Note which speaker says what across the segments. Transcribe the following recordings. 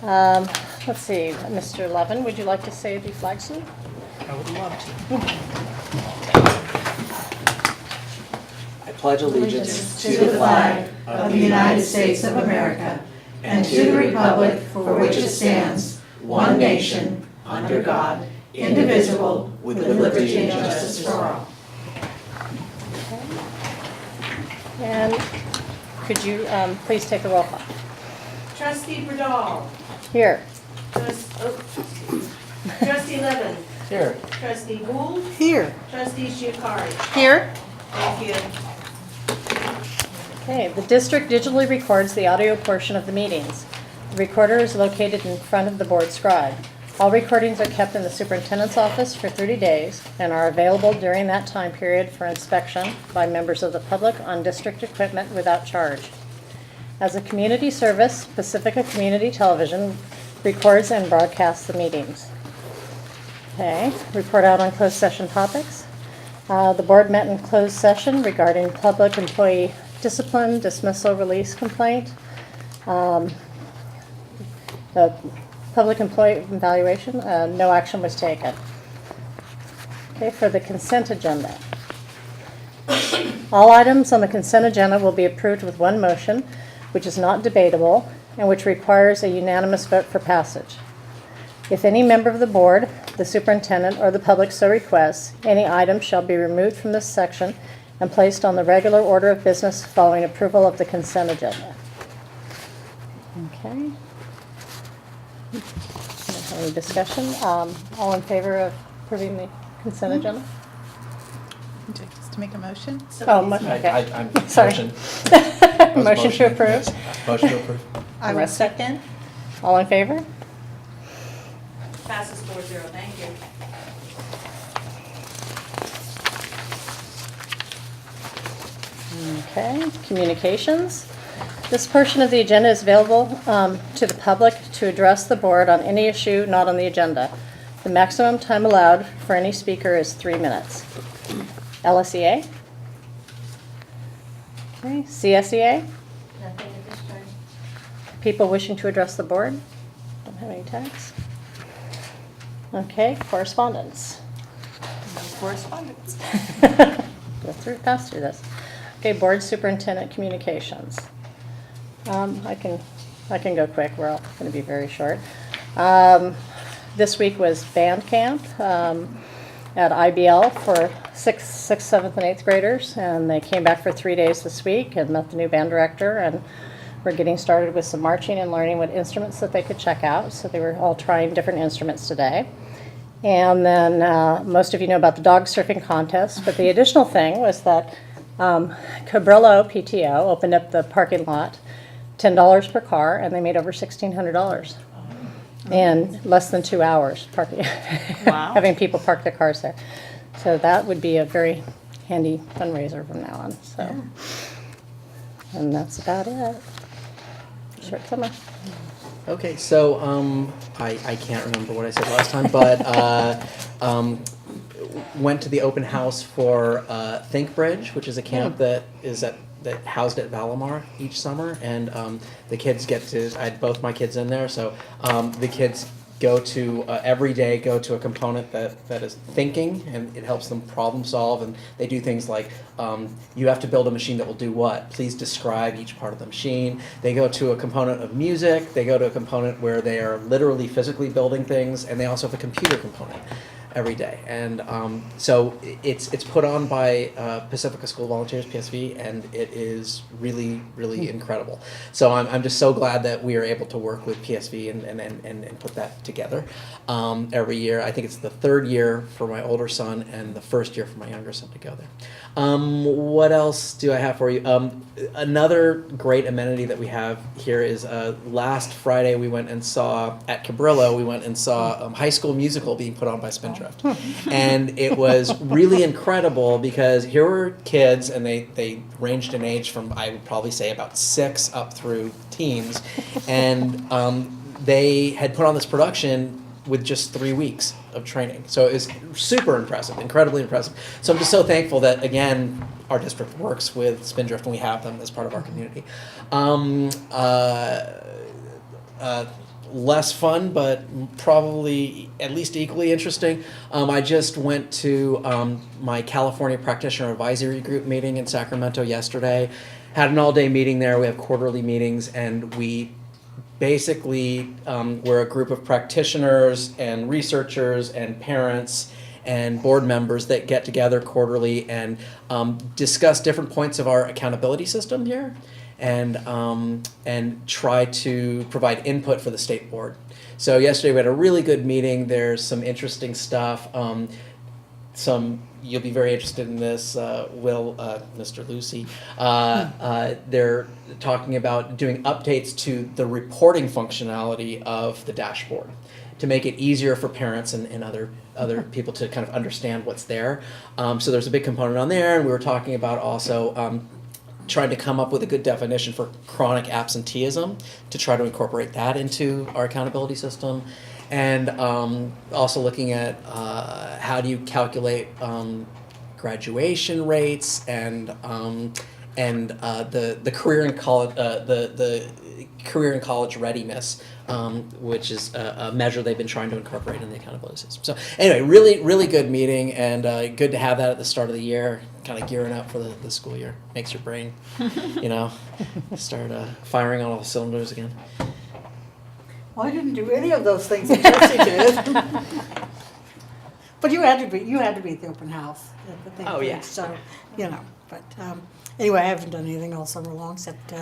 Speaker 1: Let's see, Mr. Levin, would you like to say the flag salute?
Speaker 2: I would love to.
Speaker 3: I pledge allegiance
Speaker 4: to the flag of the United States of America and to the republic for which it stands, one nation, under God, indivisible, with liberty and justice for all.
Speaker 1: And could you please take a roll call?
Speaker 5: Trustee Bradall.
Speaker 1: Here.
Speaker 5: Trustee Levin.
Speaker 3: here.
Speaker 5: Trustee Gould.
Speaker 4: Here.
Speaker 5: Trustee Shiakari.
Speaker 1: Here.
Speaker 5: Thank you.
Speaker 1: Okay, the district digitally records the audio portion of the meetings. The recorder is located in front of the board scribe. All recordings are kept in the superintendent's office for 30 days and are available during that time period for inspection by members of the public on district equipment without charge. As a community service, Pacifica Community Television records and broadcasts the meetings. Okay, report out on closed session topics. The board met in closed session regarding public employee discipline, dismissal, release complaint, the public employee evaluation. No action was taken. Okay, for the consent agenda. All items on the consent agenda will be approved with one motion, which is not debatable and which requires a unanimous vote for passage. If any member of the board, the superintendent, or the public so requests, any item shall be removed from this section and placed on the regular order of business following approval of the consent agenda. Okay. Any discussion? All in favor of approving the consent agenda?
Speaker 4: Just to make a motion?
Speaker 1: Oh, okay.
Speaker 3: I'm
Speaker 1: Sorry.
Speaker 3: motion.
Speaker 1: Motion to approve.
Speaker 3: Yes. Motion to approve.
Speaker 4: I will second.
Speaker 1: All in favor?
Speaker 5: Passes 4-0. Thank you.
Speaker 1: Okay, communications. This portion of the agenda is available to the public to address the board on any issue not on the agenda. The maximum time allowed for any speaker is 3 minutes. LSEA? Okay, CSEA?
Speaker 5: Nothing at this time.
Speaker 1: People wishing to address the board? Don't have any text. Okay, correspondence.
Speaker 4: No correspondence.
Speaker 1: Go through, pass through this. Okay, board superintendent communications. I can go quick. We're all going to be very short. This week was band camp at IBL for 6th, 7th, and 8th graders, and they came back for 3 days this week and met the new band director, and we're getting started with some marching and learning what instruments that they could check out. So they were all trying different instruments today. And then most of you know about the dog surfing contest, but the additional thing was that Cabrillo PTO opened up the parking lot, $10 per car, and they made over $1,600 in less than 2 hours parking,
Speaker 4: Wow.
Speaker 1: having people park their cars there. So that would be a very handy fundraiser from now on. So, and that's about it. Short summer.
Speaker 3: Okay, so I can't remember what I said last time, but went to the open house for Think Bridge, which is a camp that housed at Valimar each summer, and the kids get to. I had both my kids in there, so the kids go to every day go to a component that is thinking, and it helps them problem solve, and they do things like you have to build a machine that will do what? Please describe each part of the machine. They go to a component of music, they go to a component where they are literally physically building things, and they also have a computer component every day. And so it's put on by Pacifica School Volunteers, PSV, and it is really, really incredible. So I'm just so glad that we are able to work with PSV and put that together every year. I think it's the 3rd year for my older son and the 1st year for my younger son to go there. What else do I have for you? Another great amenity that we have here is last Friday we went and saw, at Cabrillo, we went and saw High School Musical being put on by Spindrift. And it was really incredible because here were kids, and they ranged in age from, I would probably say, about 6 up through teens. And they had put on this production with just 3 weeks of training. So it was super impressive, incredibly impressive. So I'm just so thankful that, again, our district works with Spindrift and we have them as part of our community. less fun, but probably at least equally interesting. I just went to my California Practitioner Advisory Group meeting in Sacramento yesterday. Had an all-day meeting there. We have quarterly meetings, and we basically we're a group of practitioners and researchers and parents and board members that get together quarterly and discuss different points of our accountability system here, and try to provide input for the state board. So yesterday we had a really good meeting. There's some interesting stuff. You'll be very interested in this, Mr. Lucy. They're talking about doing updates to the reporting functionality of the dashboard to make it easier for parents and other people to kind of understand what's there. So there's a big component on there, and we were talking about also trying to come up with a good definition for chronic absenteeism to try to incorporate that into our accountability system. And also looking at how do you calculate graduation rates and the career in college the career and college readiness, which is a measure they've been trying to incorporate in the accountability system. So anyway, really good meeting, and good to have that at the start of the year, kind of gearing up for the school year. Makes your brain, start firing on all cylinders again.
Speaker 4: Well, I didn't do any of those things that Jesse did. But you had to be at the open house at the thing.
Speaker 3: Oh, yeah.
Speaker 4: So, but anyway, I haven't done anything all summer long except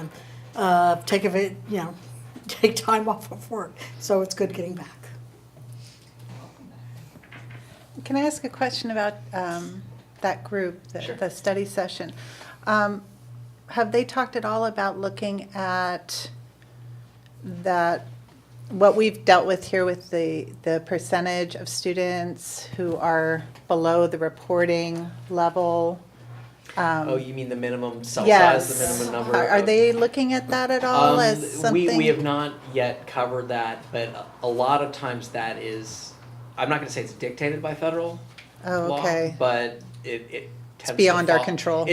Speaker 4: take time off of work. So it's good getting back.
Speaker 6: Can I ask a question about that group,
Speaker 3: Sure.
Speaker 6: the study session? Have they talked at all about looking at that, what we've dealt with here with the percentage of students who are below the reporting level?
Speaker 3: Oh, you mean the minimum cell
Speaker 6: Yes.
Speaker 3: size, the minimum number?
Speaker 6: Are they looking at that at all as something?
Speaker 3: We have not yet covered that, but a lot of times that is, I'm not going to say it's dictated by federal
Speaker 6: Oh,
Speaker 3: law,
Speaker 6: okay.
Speaker 3: but it tends to
Speaker 6: beyond our
Speaker 3: fall-
Speaker 6: control.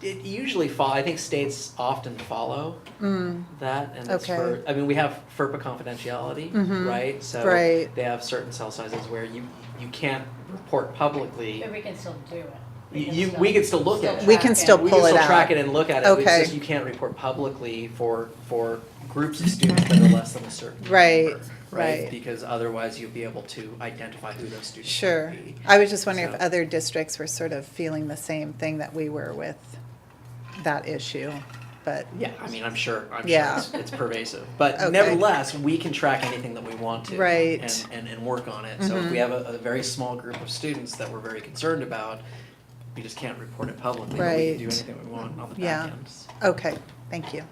Speaker 3: It usually follows. I think states often follow that, and it's
Speaker 6: Okay.
Speaker 3: we have FERPA confidentiality, right? So
Speaker 6: Right.
Speaker 3: they have certain cell sizes where you can't report publicly.
Speaker 5: But we can still do it.
Speaker 3: We can still look at it.
Speaker 6: We can still
Speaker 3: We
Speaker 6: pull
Speaker 3: can
Speaker 6: it
Speaker 3: still
Speaker 6: out.
Speaker 3: track it and look at it.
Speaker 6: Okay.
Speaker 3: It's just you can't report publicly for groups of students that are less than a certain
Speaker 6: Right,
Speaker 3: number,
Speaker 6: right.
Speaker 3: Because otherwise you'll be able to identify who those students
Speaker 6: Sure.
Speaker 3: might be.
Speaker 6: I was just wondering if
Speaker 3: So-
Speaker 6: other districts were sort of feeling the same thing that we were with that issue, but,
Speaker 3: Yeah, I'm sure
Speaker 6: Yeah.
Speaker 3: it's pervasive. But
Speaker 6: Okay.
Speaker 3: nevertheless, we can track anything that we want to.
Speaker 6: Right.
Speaker 3: And work on it. So if we have a very small group of students that we're very concerned about, we just can't report it publicly. But we can do
Speaker 6: Right.
Speaker 3: anything we want on the
Speaker 6: Yeah.
Speaker 3: back end.
Speaker 6: okay, thank you.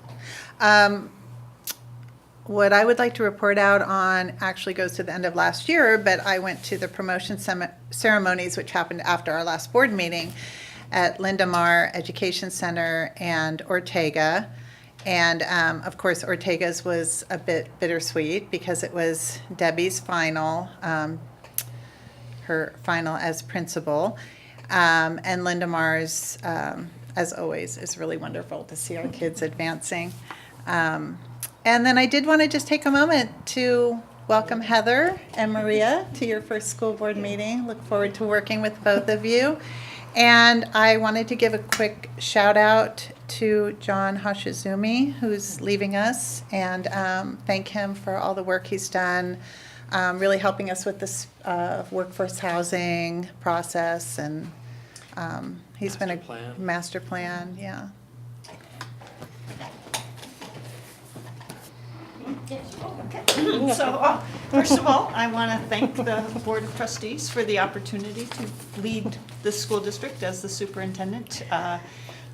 Speaker 6: What I would like to report out on actually goes to the end of last year, but I went to the promotion ceremonies, which happened after our last board meeting at Lindemar Education Center and Ortega. And of course, Ortega's was a bit bittersweet because it was Debbie's final, her final as principal. And Lindemar's, as always, is really wonderful to see our kids advancing. And then I did want to just take a moment to welcome Heather and Maria to your first school board meeting. Look forward to working with both of you. And I wanted to give a quick shout out to John Hashizumi, who's leaving us, and thank him for all the work he's done, really helping us with this workforce housing process, and he's been a
Speaker 3: Master plan.
Speaker 6: master plan, yeah.
Speaker 2: So, first of all, I want to thank the Board of Trustees for the opportunity to lead the school district as the superintendent.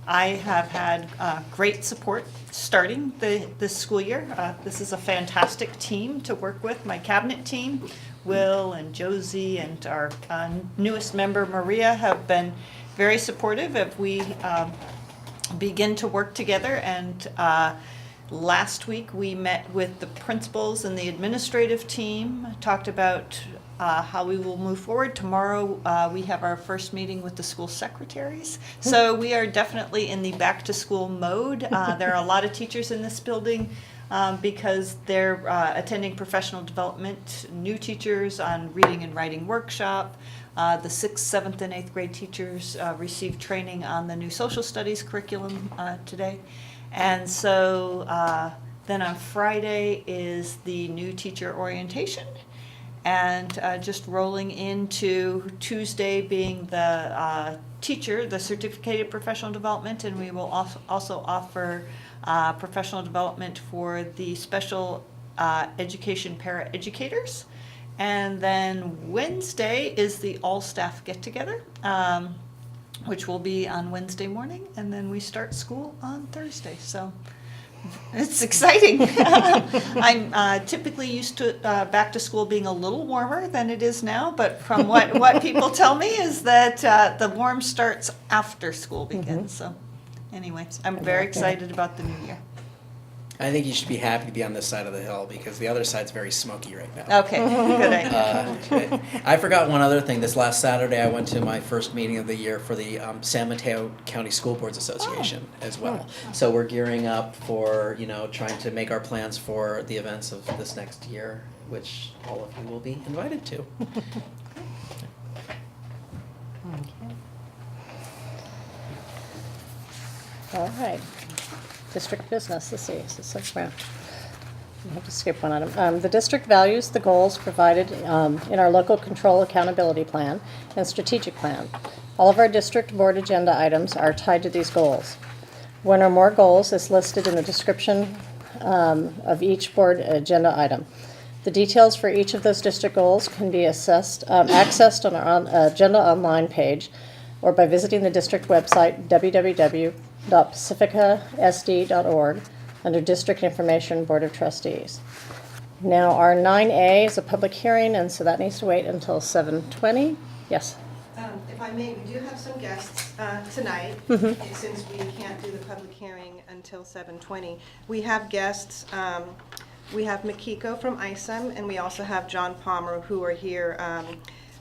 Speaker 2: I have had great support starting this school year. This is a fantastic team to work with, my cabinet team. Will and Josie and our newest member, Maria, have been very supportive as we begin to work together. And last week, we met with the principals and the administrative team, talked about how we will move forward. Tomorrow, we have our first meeting with the school secretaries. So we are definitely in the back-to-school mode. There are a lot of teachers in this building because they're attending professional development, new teachers on reading and writing workshop. The 6th, 7th, and 8th grade teachers received training on the new social studies curriculum today. And so then on Friday is the new teacher orientation. And just rolling into Tuesday being the teacher, the certificated professional development, and we will also offer professional development for the special education paraeducators. And then Wednesday is the all-staff get-together, which will be on Wednesday morning, and then we start school on Thursday. So it's exciting. I'm typically used to back to school being a little warmer than it is now, but from what people tell me is that the warm starts after school begins. So anyways, I'm very excited about the new year.
Speaker 3: I think you should be happy to be on this side of the hill because the other side's very smoky right now.
Speaker 2: Okay, good idea.
Speaker 3: I forgot one other thing. This last Saturday, I went to my first meeting of the year for the San Mateo County School Boards Association as well. So we're gearing up for, trying to make our plans for the events of this next year, which all of you will be invited to.
Speaker 1: All right. District business, let's see, I have to skip one item. The district values the goals provided in our local control accountability plan and strategic plan. All of our district board agenda items are tied to these goals. One or more goals is listed in the description of each board agenda item. The details for each of those district goals can be accessed on our agenda online page or by visiting the district website www.pacificasd.org under District Information Board of Trustees. Now our 9A is a public hearing, and so that needs to wait until 7:20. Yes.
Speaker 7: If I may, we do have some guests tonight, since we can't do the public hearing until 7:20. We have guests, we have Makiko from ISOM, and we also have John Palmer, who are here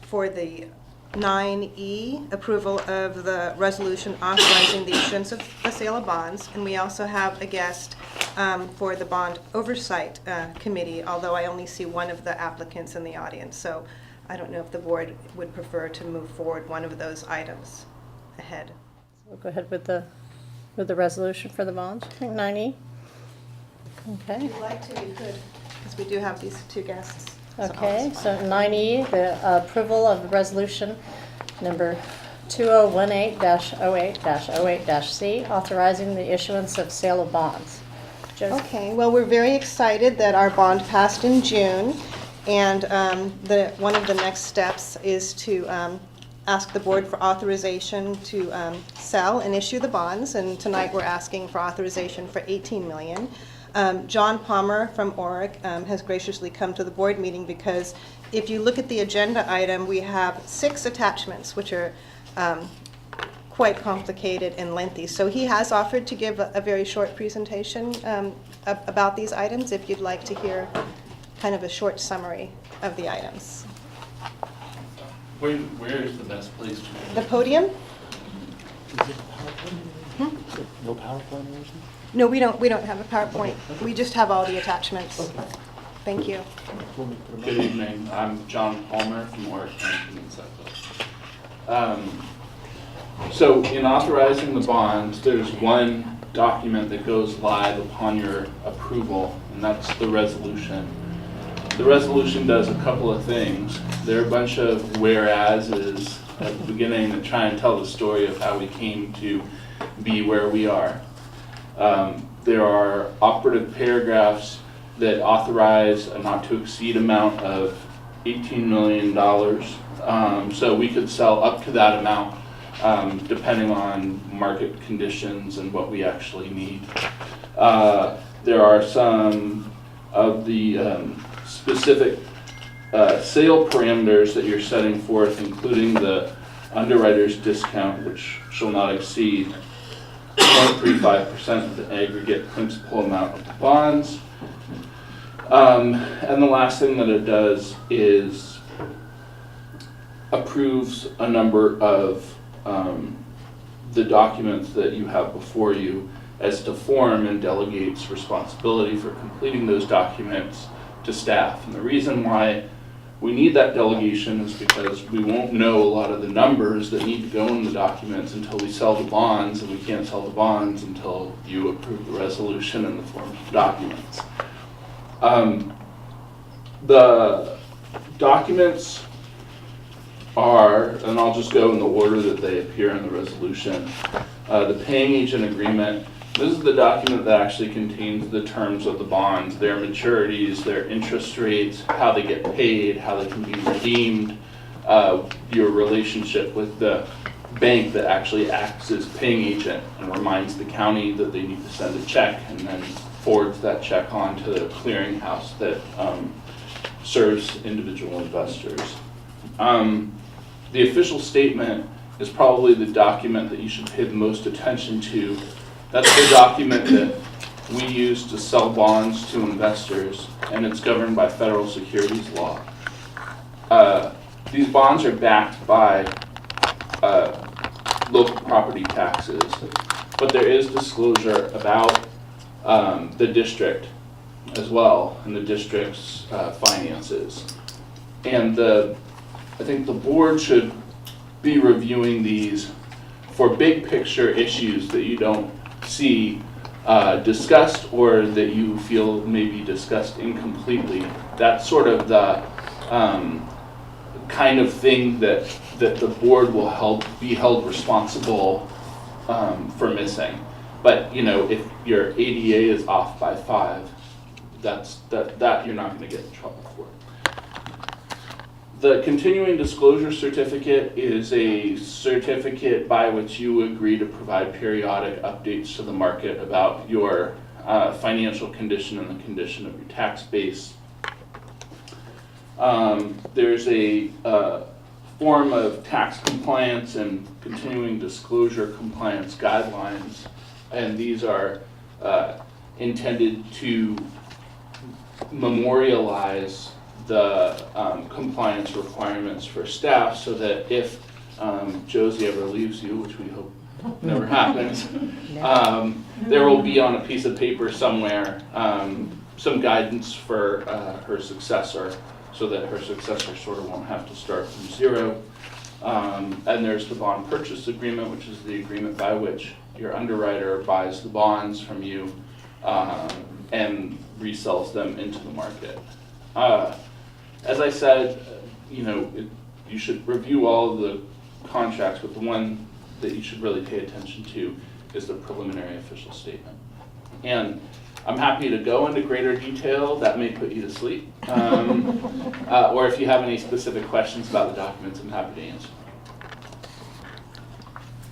Speaker 7: for the 9E, approval of the resolution authorizing the issuance of the sale of bonds. And we also have a guest for the bond oversight committee, although I only see one of the applicants in the audience. So I don't know if the board would prefer to move forward one of those items ahead.
Speaker 1: We'll go ahead with the resolution for the bonds, 9E. Okay.
Speaker 7: If you'd like to, you could, because we do have these two guests.
Speaker 1: Okay, so 9E, the approval of the resolution number 2018-08-08-C, authorizing the issuance of sale of bonds. Josie?
Speaker 7: Okay, well, we're very excited that our bond passed in June, and one of the next steps is to ask the board for authorization to sell and issue the bonds, and tonight we're asking for authorization for $18 million. John Palmer from ORIC has graciously come to the board meeting because if you look at the agenda item, we have 6 attachments, which are quite complicated and lengthy. So he has offered to give a very short presentation about these items, if you'd like to hear kind of a short summary of the items.
Speaker 8: Where is the best place to
Speaker 7: The podium?
Speaker 8: No PowerPoint or anything?
Speaker 7: No, we don't have a PowerPoint. We just have all the attachments. Thank you.
Speaker 8: Good evening. I'm John Palmer from Warwick County in Suffolk. So in authorizing the bonds, there's one document that goes live upon your approval, and that's the resolution. The resolution does a couple of things. There are a bunch of whereases at the beginning that try and tell the story of how we came to be where we are. There are operative paragraphs that authorize a not to exceed amount of $18 million. So we could sell up to that amount depending on market conditions and what we actually need. There are some of the specific sale parameters that you're setting forth, including the underwriter's discount, which shall not exceed 0.35% of the aggregate principal amount of the bonds. And the last thing that it does is approves a number of the documents that you have before you as to form and delegates responsibility for completing those documents to staff. And the reason why we need that delegation is because we won't know a lot of the numbers that need to go in the documents until we sell the bonds, and we can't sell the bonds until you approve the resolution in the form of documents. The documents are, and I'll just go in the order that they appear in the resolution, the paying agent agreement. This is the document that actually contains the terms of the bonds, their maturities, their interest rates, how they get paid, how they can be redeemed, your relationship with the bank that actually acts as paying agent and reminds the county that they need to send a check, and then forwards that check on to the clearinghouse that serves individual investors. The official statement is probably the document that you should pay the most attention to. That's the document that we use to sell bonds to investors, and it's governed by federal securities law. These bonds are backed by local property taxes, but there is disclosure about the district as well, and the district's finances. And I think the board should be reviewing these for big picture issues that you don't see discussed, or that you feel may be discussed incompletely. That's sort of the kind of thing that the board will be held responsible for missing. But if your ADA is off by 5, that you're not going to get in trouble for. The continuing disclosure certificate is a certificate by which you agree to provide periodic updates to the market about your financial condition and the condition of your tax base. There's a form of tax compliance and continuing disclosure compliance guidelines, and these are intended to memorialize the compliance requirements for staff, so that if Josie ever leaves you, which we hope never happens, there will be on a piece of paper somewhere some guidance for her successor, so that her successor sort of won't have to start from zero. And there's the bond purchase agreement, which is the agreement by which your underwriter buys the bonds from you and resells them into the market. As I said, you should review all of the contracts, but the one that you should really pay attention to is the preliminary official statement. And I'm happy to go into greater detail. That may put you to sleep. Or if you have any specific questions about the documents, I'm happy to answer.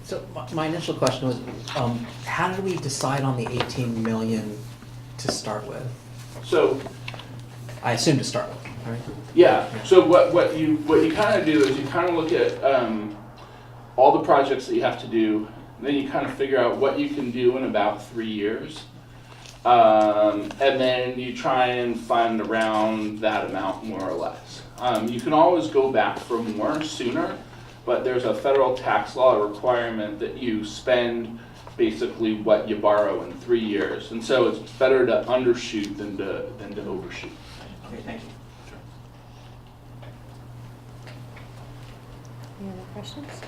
Speaker 3: So my initial question was, how did we decide on the 18 million to start with?
Speaker 8: So,
Speaker 3: I assume to start with, right?
Speaker 8: yeah. So what you kind of do is you kind of look at all the projects that you have to do, and then you kind of figure out what you can do in about 3 years, and then you try and fund around that amount more or less. You can always go back for more sooner, but there's a federal tax law requirement that you spend basically what you borrow in 3 years, and so it's better to undershoot than to overshoot.
Speaker 3: Okay, thank you.
Speaker 1: Any other questions?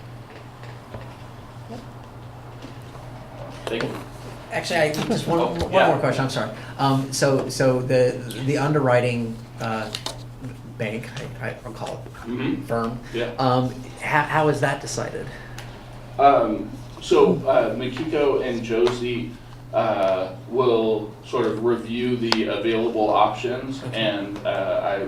Speaker 8: Thank you.
Speaker 3: Actually, I just one
Speaker 8: yeah.
Speaker 3: more question. I'm sorry. So the underwriting bank, I'll call it
Speaker 8: Mm-hmm.
Speaker 3: firm.
Speaker 8: Yeah.
Speaker 3: How is that decided?
Speaker 8: So Makiko and Josie will sort of review the available options, and I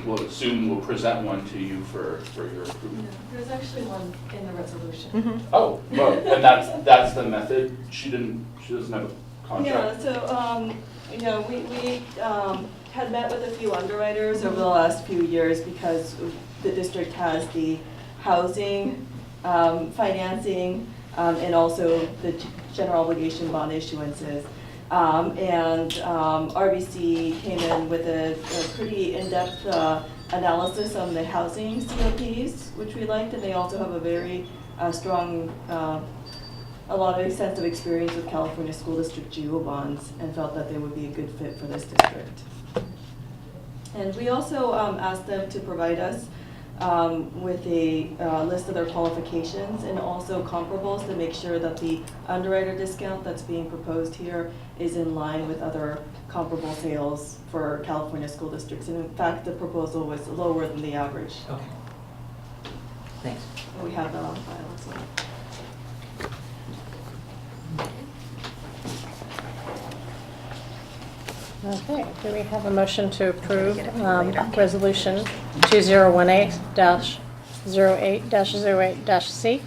Speaker 8: will assume we'll present one to you for your approval.
Speaker 5: There's actually one in the resolution.
Speaker 7: Mm-hmm.
Speaker 8: Oh, well, and that's the method. She doesn't have a contract.
Speaker 9: Yeah, so, we had met with a few underwriters over the last few years because the district has the housing, financing, and also the general obligation bond issuances. And RBC came in with a pretty in-depth analysis on the housing COPs, which we liked, and they also have a very strong a lot of extensive experience with California School District GO bonds and felt that they would be a good fit for this district. And we also asked them to provide us with a list of their qualifications and also comparables to make sure that the underwriter discount that's being proposed here is in line with other comparable sales for California school districts. And in fact, the proposal was lower than the average.
Speaker 4: Okay. Thanks.
Speaker 9: And we have that on file as well.
Speaker 1: Okay, do we have a motion to approve Resolution 2018-08-08-C?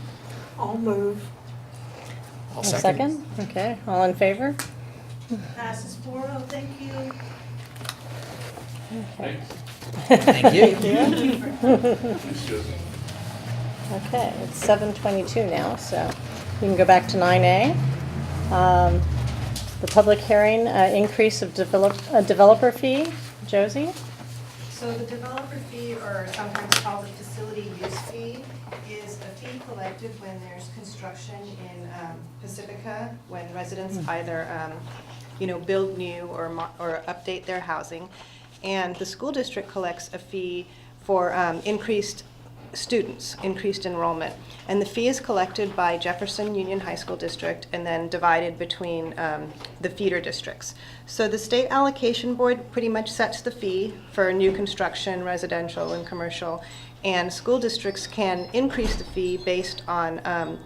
Speaker 4: I'll move.
Speaker 3: I'll
Speaker 1: A second? Okay, all in favor?
Speaker 4: Passes 4-0, thank you.
Speaker 1: Okay.
Speaker 8: Thanks.
Speaker 3: Thank you.
Speaker 8: Thanks, Joseph.
Speaker 1: Okay, it's 7:22 now, so we can go back to 9A. The public hearing, increase of developer fee. Josie?
Speaker 7: So the developer fee, or sometimes called the facility use fee, is a fee collected when there's construction in Pacifica, when residents either, build new or update their housing. And the school district collects a fee for increased students, increased enrollment. And the fee is collected by Jefferson Union High School District and then divided between the feeder districts. So the state allocation board pretty much sets the fee for new construction, residential and commercial, and school districts can increase the fee based on a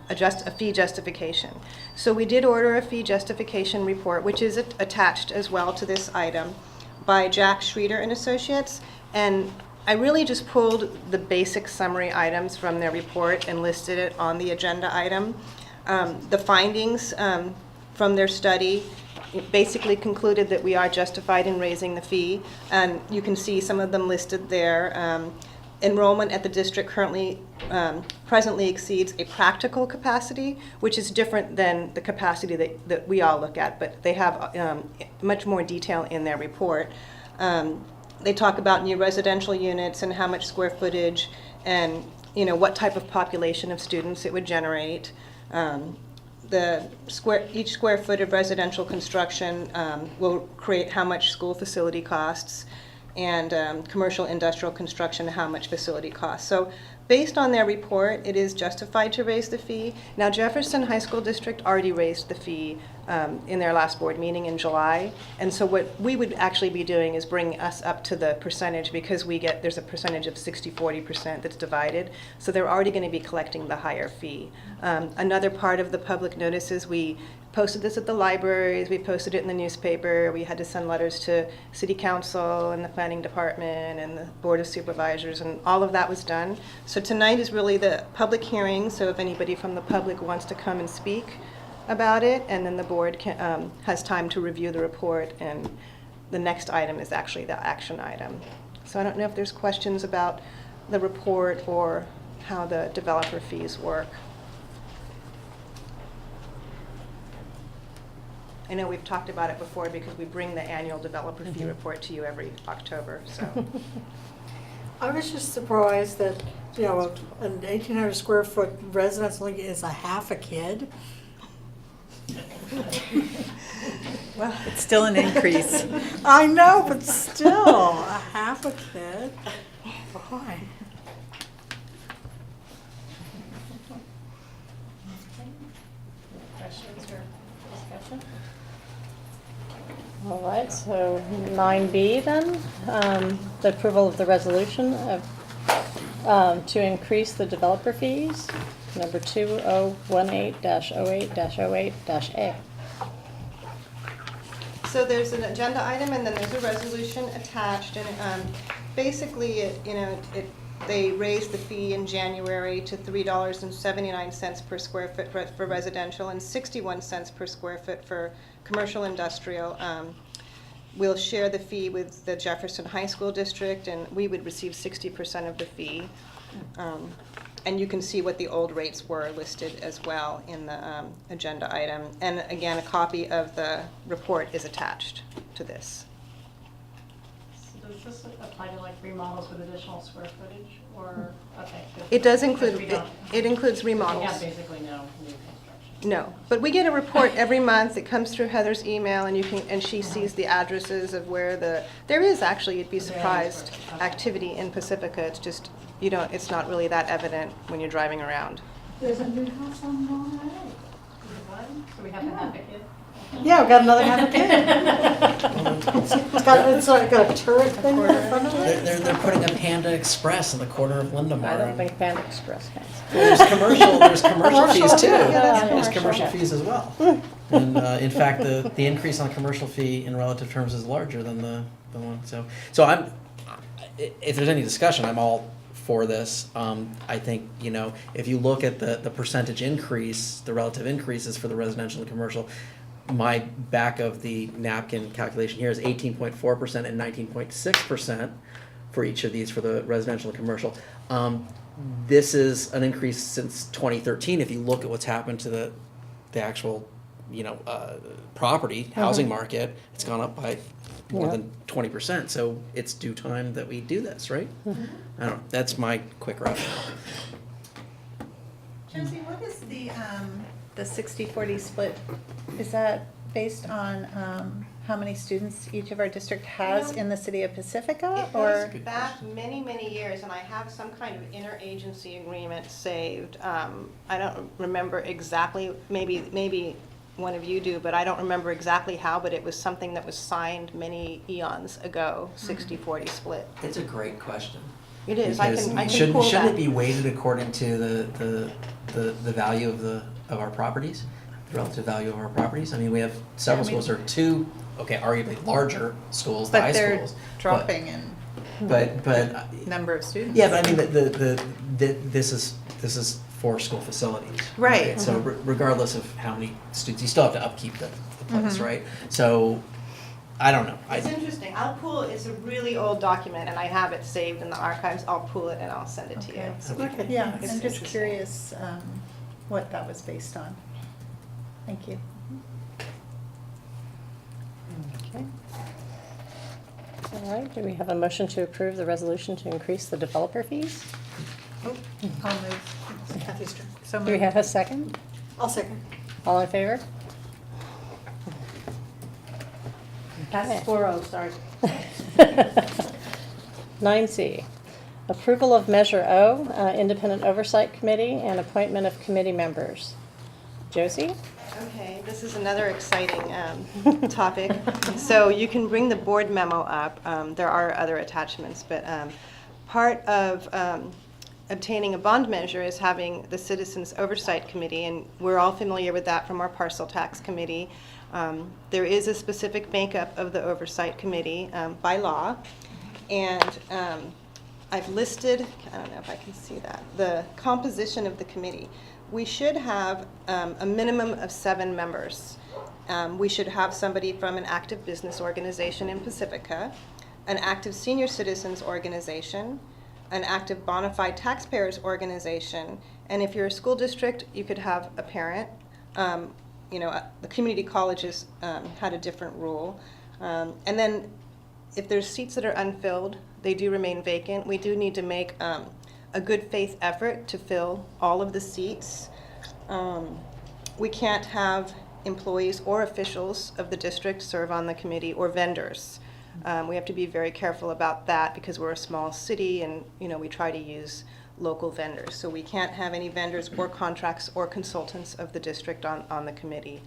Speaker 7: fee justification. So we did order a fee justification report, which is attached as well to this item, by Jack Schreeder and Associates, and I really just pulled the basic summary items from their report and listed it on the agenda item. The findings from their study basically concluded that we are justified in raising the fee, and you can see some of them listed there. Enrollment at the district presently exceeds a practical capacity, which is different than the capacity that we all look at, but they have much more detail in their report. They talk about new residential units and how much square footage and what type of population of students it would generate. Each square foot of residential construction will create how much school facility costs, and commercial industrial construction how much facility costs. So based on their report, it is justified to raise the fee. Now Jefferson High School District already raised the fee in their last board meeting in July. And so what we would actually be doing is bringing us up to the percentage, because there's a percentage of 60-40% that's divided. So they're already going to be collecting the higher fee. Another part of the public notices, we posted this at the libraries, we posted it in the newspaper, we had to send letters to City Council and the Planning Department and the Board of Supervisors, and all of that was done. So tonight is really the public hearing, so if anybody from the public wants to come and speak about it, and then the board has time to review the report, and the next item is actually the action item. So I don't know if there's questions about the report or how the developer fees work. I know we've talked about it before because we bring the annual developer fee report to you every October, so.
Speaker 10: I was just surprised that, an 1,800 square foot residence only is a half a kid.
Speaker 6: Well, it's still an increase.
Speaker 10: I know, but still, a half a kid. Boy.
Speaker 1: Questions or discussion? All right, so 9B then, the approval of the resolution to increase the developer fees, number 2018-08-08-A.
Speaker 7: So there's an agenda item and then there's a resolution attached, and basically, they raised the fee in January to $3.79 per square foot for residential and 61 cents per square foot for commercial industrial. We'll share the fee with the Jefferson High School District, and we would receive 60% of the fee. And you can see what the old rates were listed as well in the agenda item. And again, a copy of the report is attached to this.
Speaker 5: So does this apply to like remodels with additional square footage, or, okay?
Speaker 7: It does include,
Speaker 5: Because we don't-
Speaker 7: it includes
Speaker 5: We
Speaker 7: remodels.
Speaker 5: have basically no new construction.
Speaker 7: No, but we get a report every month. It comes through Heather's email, and she sees the addresses of where there is actually, you'd be surprised, activity in Pacifica. It's just, it's not really that evident when you're driving around.
Speaker 10: There's a new house on Long Island.
Speaker 5: So we have to have a kid.
Speaker 10: Yeah, we got another half a kid. It's got a turret thing in front of it.
Speaker 3: They're putting a Panda Express in the corner of Lindemar.
Speaker 1: I don't
Speaker 3: and-
Speaker 1: think Panda Express counts.
Speaker 3: Well, there's commercial fees too.
Speaker 10: Yeah, that's
Speaker 3: There's
Speaker 1: commercial.
Speaker 3: commercial fees as well. And in fact, the increase on commercial fee in relative terms is larger than the one. So I'm, if there's any discussion, I'm all for this. I think, if you look at the percentage increase, the relative increases for the residential and commercial, my back of the napkin calculation here is 18.4% and 19.6% for each of these for the residential and commercial. This is an increase since 2013. If you look at what's happened to the actual, property, housing market, it's gone up by more than 20%. So it's due time that we do this, right? I don't know. That's my quick rationale.
Speaker 6: Josie, what is the 60-40 split? Is that based on how many students each of our district has in the city of Pacifica?
Speaker 7: It
Speaker 6: Or
Speaker 7: goes back many, many years, and I have some kind of interagency agreement saved. I don't remember exactly, maybe one of you do, but I don't remember exactly how, but it was something that was signed many eons ago, 60-40 split.
Speaker 3: It's a great question.
Speaker 7: It is,
Speaker 3: Because
Speaker 7: I can pull
Speaker 3: shouldn't it
Speaker 7: that.
Speaker 3: be weighted according to the value of our properties, the relative value of our properties? I mean, we have several schools. There are two, arguably larger schools, the high
Speaker 6: but they're
Speaker 3: schools.
Speaker 6: dropping in
Speaker 3: But
Speaker 6: number of students.
Speaker 3: yeah, but I mean, this is for school facilities.
Speaker 6: Right.
Speaker 3: So regardless of how many students, you still have to upkeep the place, right? So I don't know.
Speaker 7: It's interesting. It's a really old document, and I have it saved in the archives. I'll pull it and I'll send it to you.
Speaker 6: Okay. Yeah,
Speaker 7: It's
Speaker 6: I'm just
Speaker 7: interesting.
Speaker 6: curious what that was based on. Thank you.
Speaker 1: Okay. All right, do we have a motion to approve the resolution to increase the developer fees?
Speaker 6: I'll move.
Speaker 10: Kathy's turn.
Speaker 6: So
Speaker 1: Do we have a second?
Speaker 10: I'll second.
Speaker 1: All in favor?
Speaker 5: That's 4-0, sorry.
Speaker 1: 9C, approval of Measure O, Independent Oversight Committee, and appointment of committee members. Josie?
Speaker 7: Okay, this is another exciting topic. So you can bring the board memo up. There are other attachments, but part of obtaining a bond measure is having the Citizens Oversight Committee, and we're all familiar with that from our parcel tax committee. There is a specific makeup of the Oversight Committee by law, and I've listed, I don't know if I can see that, the composition of the committee. We should have a minimum of 7 members. We should have somebody from an active business organization in Pacifica, an active senior citizens organization, an active bona fide taxpayers organization, and if you're a school district, you could have a parent. The community colleges had a different rule. And then if there's seats that are unfilled, they do remain vacant. We do need to make a good faith effort to fill all of the seats. We can't have employees or officials of the district serve on the committee, or vendors. We have to be very careful about that because we're a small city, and we try to use local vendors. So we can't have any vendors or contracts or consultants of the district on the committee.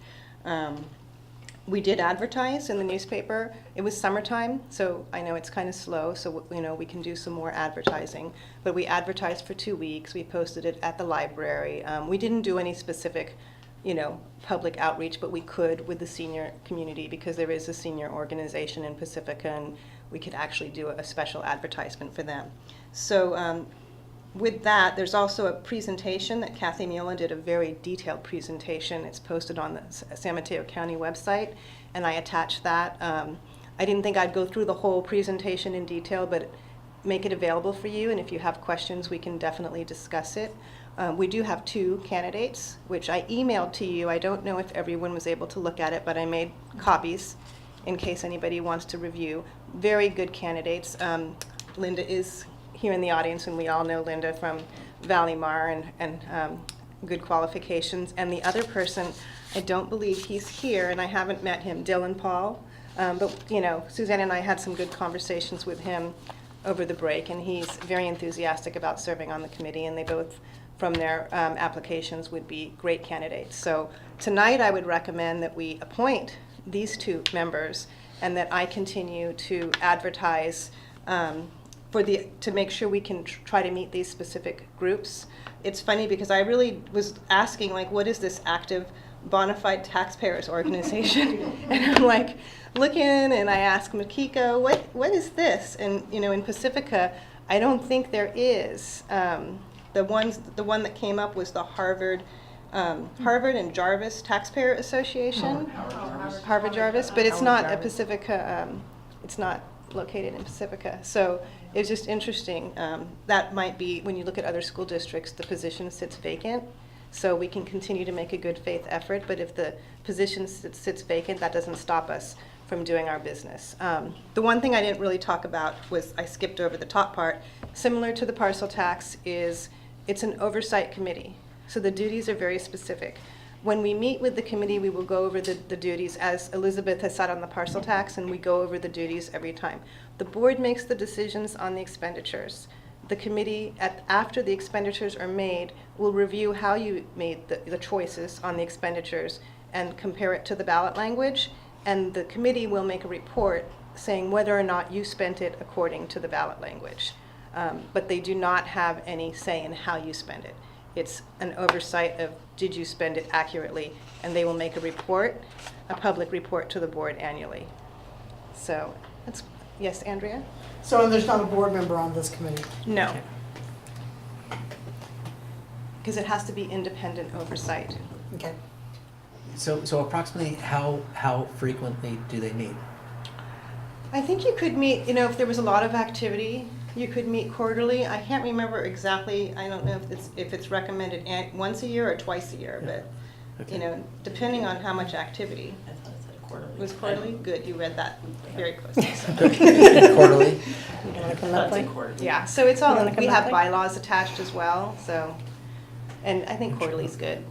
Speaker 7: We did advertise in the newspaper. It was summertime, so I know it's kind of slow, so we can do some more advertising. But we advertised for 2 weeks. We posted it at the library. We didn't do any specific, public outreach, but we could with the senior community because there is a senior organization in Pacifica, and we could actually do a special advertisement for them. So with that, there's also a presentation that Kathy Mullen did, a very detailed presentation. It's posted on the San Mateo County website, and I attached that. I didn't think I'd go through the whole presentation in detail, but make it available for you, and if you have questions, we can definitely discuss it. We do have 2 candidates, which I emailed to you. I don't know if everyone was able to look at it, but I made copies in case anybody wants to review. Very good candidates. Linda is here in the audience, and we all know Linda from Valley Mar, and good qualifications. And the other person, I don't believe he's here, and I haven't met him, Dylan Paul. But, you know, Suzanne and I had some good conversations with him over the break, and he's very enthusiastic about serving on the committee, and they both, from their applications, would be great candidates. So tonight, I would recommend that we appoint these two members, and that I continue to advertise to make sure we can try to meet these specific groups. It's funny because I really was asking, like, what is this active bona fide taxpayers organization? And I'm like, looking, and I asked Makiko, what is this? And, you know, in Pacifica, I don't think there is. The one that came up was the Harvard and Jarvis Taxpayer Association. Harvard Jarvis, but it's not a Pacifica, it's not located in Pacifica. So it's just interesting. That might be, when you look at other school districts, the position sits vacant. So we can continue to make a good faith effort, but if the position sits vacant, that doesn't stop us from doing our business. The one thing I didn't really talk about was, I skipped over the top part, similar to the parcel tax, is it's an oversight committee. So the duties are very specific. When we meet with the committee, we will go over the duties, as Elizabeth has sat on the parcel tax, and we go over the duties every time. The board makes the decisions on the expenditures. The committee, after the expenditures are made, will review how you made the choices on the expenditures and compare it to the ballot language. And the committee will make a report saying whether or not you spent it according to the ballot language. But they do not have any say in how you spend it. It's an oversight of, did you spend it accurately? And they will make a report, a public report to the board annually. So, that's, yes, Andrea?
Speaker 10: So, and there's not a board member on this committee?
Speaker 7: No. Because it has to be independent oversight.
Speaker 10: Okay.
Speaker 3: So approximately how frequently do they meet?
Speaker 7: I think you could meet, you know, if there was a lot of activity, you could meet quarterly. I can't remember exactly, I don't know if it's recommended once a year or twice a year, but,
Speaker 3: Okay.
Speaker 7: you know, depending on how much activity.
Speaker 9: I thought it said quarterly.
Speaker 7: It was quarterly? Good, you read that very closely. So.
Speaker 3: Quarterly?
Speaker 1: You don't want to come
Speaker 9: That's
Speaker 1: monthly?
Speaker 9: a quarterly.
Speaker 7: Yeah, so it's all,
Speaker 1: You wanna come
Speaker 7: we have
Speaker 1: monthly?
Speaker 7: bylaws attached as well, so, and I think quarterly's good.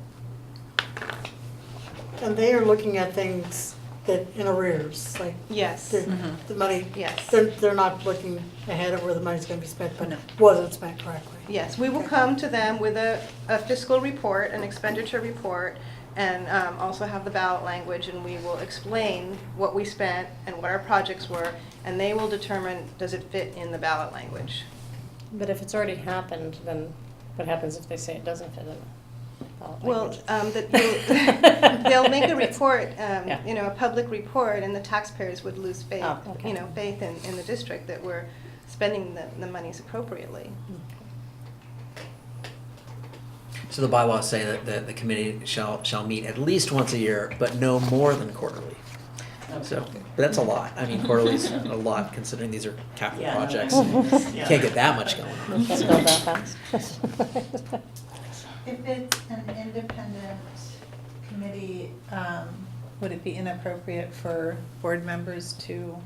Speaker 10: And they are looking at things that in arrears, like
Speaker 7: Yes,
Speaker 10: the money.
Speaker 7: yes.
Speaker 10: They're not looking ahead of where the money's going to be spent, but wasn't spent correctly.
Speaker 7: Yes, we will come to them with a fiscal report, an expenditure report, and also have the ballot language, and we will explain what we spent and what our projects were, and they will determine, does it fit in the ballot language?
Speaker 1: But if it's already happened, then what happens if they say it doesn't fit in the ballot
Speaker 7: Well,
Speaker 1: language?
Speaker 7: they'll make a report,
Speaker 1: Yeah.
Speaker 7: you know, a public report, and the taxpayers would lose faith,
Speaker 1: Oh, okay.
Speaker 7: you know, faith in the district that we're spending the monies appropriately.
Speaker 3: So the bylaws say that the committee shall meet at least once a year, but no more than quarterly. So, but that's a lot. I mean, quarterly's a lot considering these are capital
Speaker 9: Yeah, no,
Speaker 3: projects.
Speaker 9: that's-
Speaker 3: You can't get that much going
Speaker 1: You
Speaker 3: on.
Speaker 1: can't build that fast.
Speaker 6: If it's an independent committee, would it be inappropriate for board members to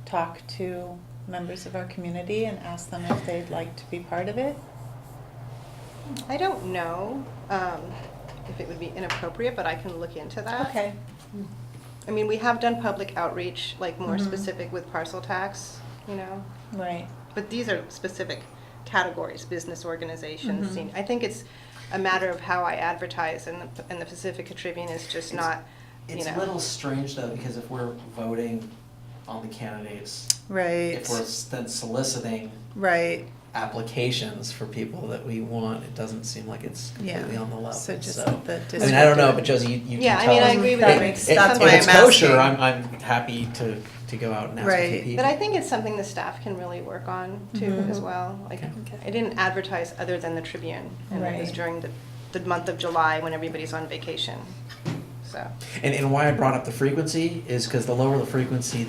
Speaker 6: talk to members of our community and ask them if they'd like to be part of it?
Speaker 7: I don't know if it would be inappropriate, but I can look into that.
Speaker 6: Okay.
Speaker 7: I mean, we have done public outreach, like more
Speaker 6: Mhm.
Speaker 7: specific with parcel tax, you know,
Speaker 6: Right.
Speaker 7: but these are specific categories, business organizations.
Speaker 6: Mhm.
Speaker 7: I think it's a matter of how I advertise, and the Pacifica Tribune is just not, you
Speaker 3: It's
Speaker 7: know.
Speaker 3: a little strange though, because if we're voting on the candidates,
Speaker 6: Right.
Speaker 3: if we're then soliciting
Speaker 6: Right.
Speaker 3: applications for people that we want, it doesn't seem like it's
Speaker 6: Yeah.
Speaker 3: completely on the level.
Speaker 6: So just
Speaker 3: So,
Speaker 6: the
Speaker 3: I mean,
Speaker 6: district.
Speaker 3: I don't know, but Josie, you
Speaker 7: Yeah,
Speaker 3: can
Speaker 7: I
Speaker 3: tell
Speaker 7: mean, I
Speaker 3: us.
Speaker 7: agree with
Speaker 6: That
Speaker 7: you.
Speaker 6: makes-
Speaker 7: It's
Speaker 6: that's
Speaker 7: something-
Speaker 6: why
Speaker 3: If it's
Speaker 6: I'm
Speaker 3: kosher,
Speaker 6: asking.
Speaker 3: I'm happy to go out and ask a
Speaker 6: Right.
Speaker 3: few people.
Speaker 7: But I think it's something the staff can really work on too,
Speaker 6: Mhm.
Speaker 7: as well. Like,
Speaker 3: Okay.
Speaker 7: I didn't advertise other than the Tribune, and it was
Speaker 6: Right.
Speaker 7: during the month of July when everybody's on vacation, so.
Speaker 3: And why I brought up the frequency is because the lower the frequency,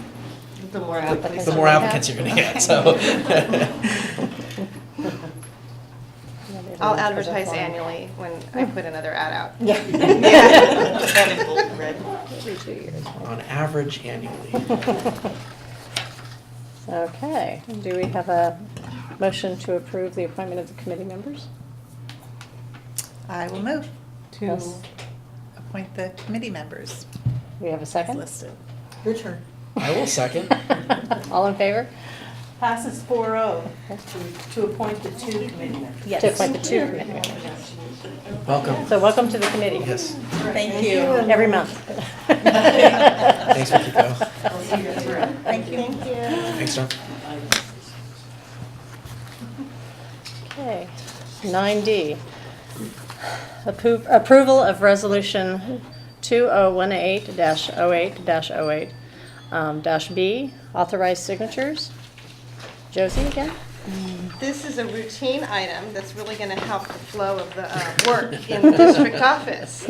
Speaker 9: The more
Speaker 1: Applicants.
Speaker 3: the more applicants you're gonna get, so.
Speaker 7: I'll advertise annually when I put another ad out.
Speaker 1: Yeah.
Speaker 7: Every 2 years.
Speaker 3: On average annually.
Speaker 1: Okay, do we have a motion to approve the appointment of the committee members?
Speaker 6: I will move to
Speaker 1: Yes.
Speaker 6: appoint the committee members
Speaker 1: We have a
Speaker 6: as
Speaker 1: second?
Speaker 6: listed.
Speaker 10: Your turn.
Speaker 3: I will second.
Speaker 1: All in favor?
Speaker 4: Passes 4-0 to appoint the 2 committee members.
Speaker 1: To appoint the 2 committee members.
Speaker 3: Welcome.
Speaker 1: So welcome to the committee.
Speaker 3: Yes.
Speaker 6: Thank you.
Speaker 1: Every month.
Speaker 3: Thanks, Makiko.
Speaker 6: Thank you.
Speaker 7: Thank you.
Speaker 3: Thanks, John.
Speaker 1: Okay, 9D. Approval of Resolution 2018-08-08, -B, authorized signatures. Josie again?
Speaker 7: This is a routine item that's really going to help the flow of the work in the district office.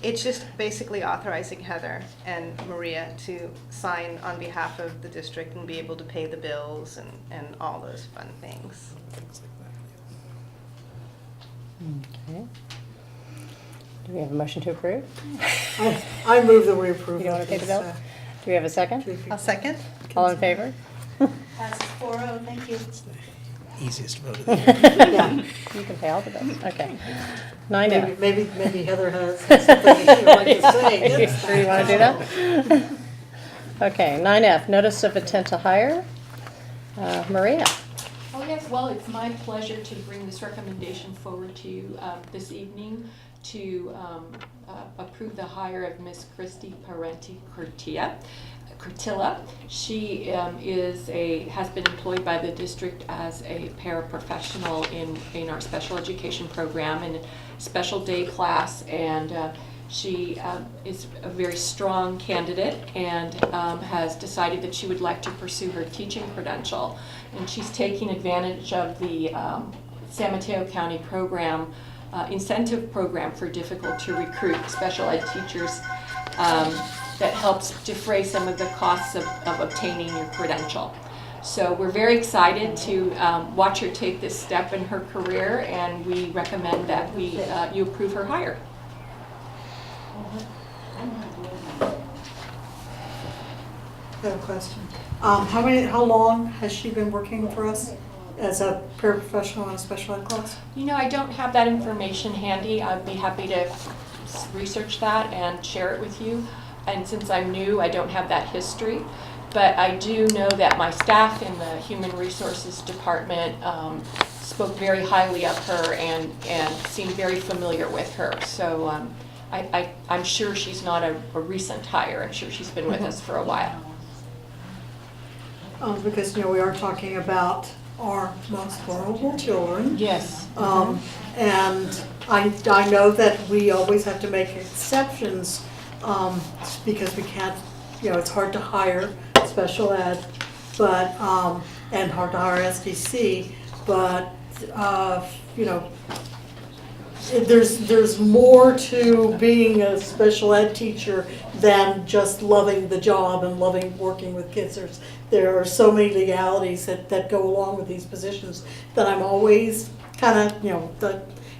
Speaker 7: It's just basically authorizing Heather and Maria to sign on behalf of the district and be able to pay the bills and all those fun things.
Speaker 1: Okay. Do we have a motion to approve?
Speaker 10: I move that we approve.
Speaker 1: You don't want to pay the
Speaker 10: this,
Speaker 1: bill? Do we have a second?
Speaker 6: I'll second.
Speaker 1: All in favor?
Speaker 4: Passes 4-0, thank you.
Speaker 3: Easiest vote of the year.
Speaker 10: Yeah,
Speaker 1: You can pay all the bills, okay. 9F.
Speaker 10: maybe Heather has something she'd like to say.
Speaker 1: You sure you want to do that? Okay, 9F, notice of intent to hire. Maria?
Speaker 5: Oh, yes, well, it's my pleasure to bring this recommendation forward to you this evening to approve the hire of Miss Christy Parenti Curtilla. She has been employed by the district as a paraprofessional in our special education program in a special day class, and she is a very strong candidate and has decided that she would like to pursue her teaching credential. And she's taking advantage of the San Mateo County program, incentive program for difficult to recruit special ed teachers that helps defray some of the costs of obtaining your credential. So we're very excited to watch her take this step in her career, and we recommend that you approve her hire.
Speaker 10: I have a question. How long has she been working for us as a paraprofessional in a special ed class?
Speaker 5: You know, I don't have that information handy. I'd be happy to research that and share it with you. And since I'm new, I don't have that history. But I do know that my staff in the Human Resources Department spoke very highly of her and seemed very familiar with her. So I'm sure she's not a recent hire. I'm sure she's been with us for a while.
Speaker 10: Because, we are talking about our most vulnerable children.
Speaker 5: Yes.
Speaker 10: And I know that we always have to make exceptions because we can't, it's hard to hire special ed, but, and hard to hire SDC, but, there's more to being a special ed teacher than just loving the job and loving working with kids. There are so many legalities that go along with these positions that I'm always kind of,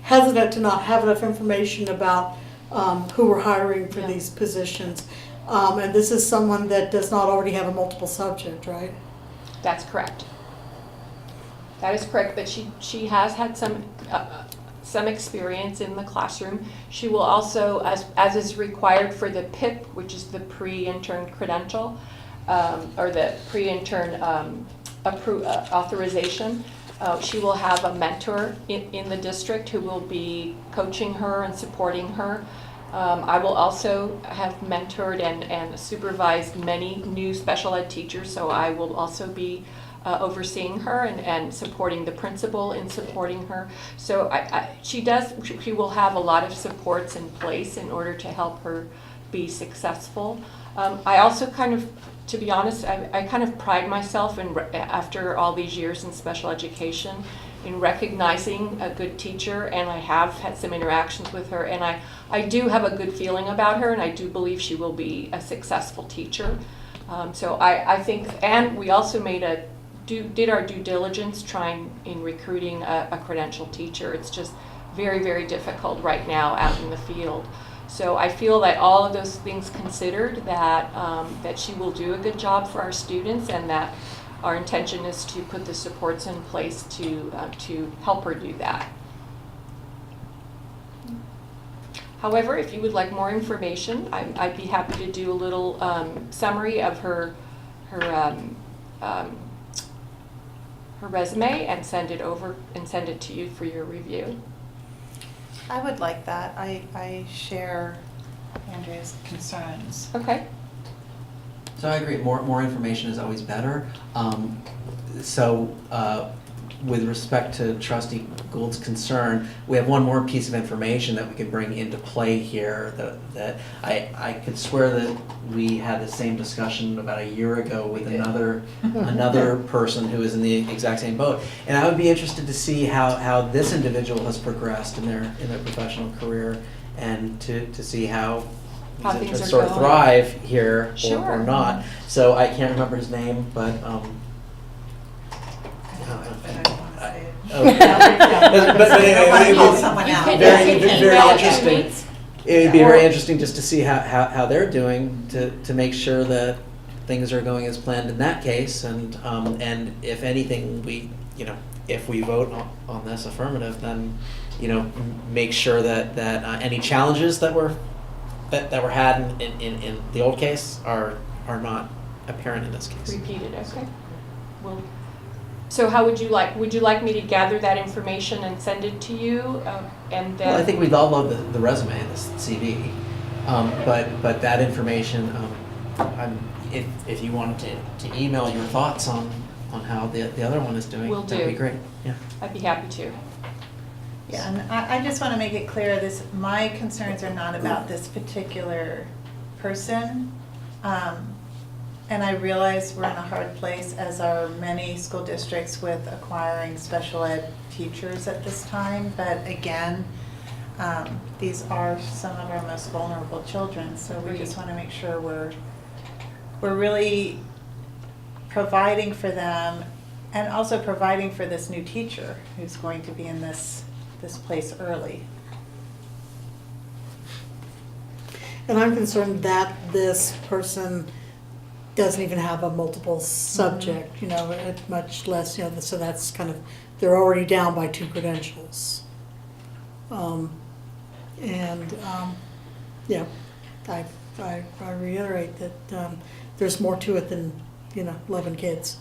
Speaker 10: hesitant to not have enough information about who we're hiring for these positions. And this is someone that does not already have a multiple subject, right?
Speaker 5: That's correct. That is correct, but she has had some experience in the classroom. She will also, as is required for the PIP, which is the pre-intern credential, or the pre-intern authorization, she will have a mentor in the district who will be coaching her and supporting her. I will also have mentored and supervised many new special ed teachers, so I will also be overseeing her and supporting the principal in supporting her. So she will have a lot of supports in place in order to help her be successful. I also to be honest, I kind of pride myself after all these years in special education in recognizing a good teacher, and I have had some interactions with her, and I do have a good feeling about her, and I do believe she will be a successful teacher. So I think, and we also did our due diligence trying in recruiting a credentialed teacher. It's just very, very difficult right now out in the field. So I feel that all of those things considered, that she will do a good job for our students, and that our intention is to put the supports in place to help her do that. However, if you would like more information, I'd be happy to do a little summary of her resume and send it over and send it to you for your review.
Speaker 6: I would like that. I share Andrea's concerns.
Speaker 5: Okay.
Speaker 3: So I agree, more information is always better. With respect to Trustee Gould's concern, we have one more piece of information that we could bring into play here that I could swear that we had the same discussion about a year ago with another person who was in the exact same boat. And I would be interested to see how this individual has progressed in their professional career, and to see how
Speaker 5: things are
Speaker 3: sort of
Speaker 5: going.
Speaker 3: thrive here
Speaker 5: Sure.
Speaker 3: or not. So I can't remember his name, but okay. But anyway, it was very interesting. It'd be very interesting just to see how they're doing to make sure that things are going as planned in that case, and if anything, if we vote on this affirmative, then make sure that any challenges that were had in the old case are not apparent in this case.
Speaker 5: Repeated, okay. Well, so how would you like me to gather that information and send it to you, and then?
Speaker 3: Well, I think we'd all love the resume, the CV, but that information, if you wanted to email your thoughts on how the other one is doing,
Speaker 5: Will
Speaker 3: that'd be
Speaker 5: do.
Speaker 3: great. Yeah.
Speaker 5: I'd be happy to.
Speaker 6: Yeah, and I just want to make it clear, my concerns are not about this particular person. And I realize we're in a hard place, as are many school districts, with acquiring special ed teachers at this time. But again, these are some of our most vulnerable children, so we just want to make sure we're really providing for them, and also providing for this new teacher who's going to be in this place early.
Speaker 10: And I'm concerned that this person doesn't even have a multiple subject, much less, so that's kind of, they're already down by 2 credentials. I reiterate that there's more to it than, 11 kids.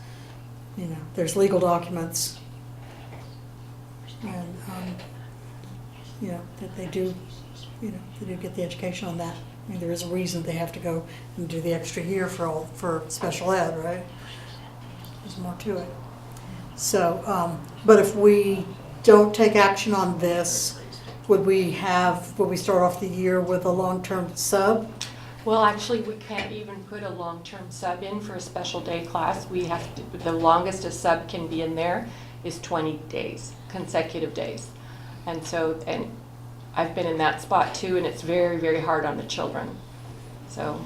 Speaker 10: There's legal documents, and, that they do get the education on that. I mean, there is a reason they have to go and do the extra year for special ed, right? There's more to it. So, but if we don't take action on this, would we start off the year with a long-term sub?
Speaker 5: Well, actually, we can't even put a long-term sub in for a special day class. We have to, the longest a sub can be in there is 20 days, consecutive days. And I've been in that spot too, and it's very, very hard on the children. So,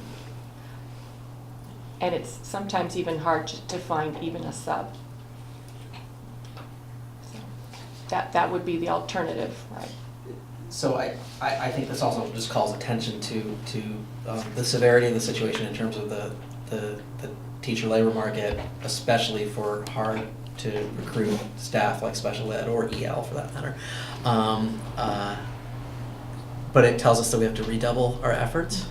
Speaker 5: and it's sometimes even hard to find even a sub. So that would be the alternative, right?
Speaker 3: So I think this also just calls attention to the severity of the situation in terms of the teacher labor market, especially for hard to recruit staff like special ed or EL for that matter. But it tells us that we have to redouble our efforts,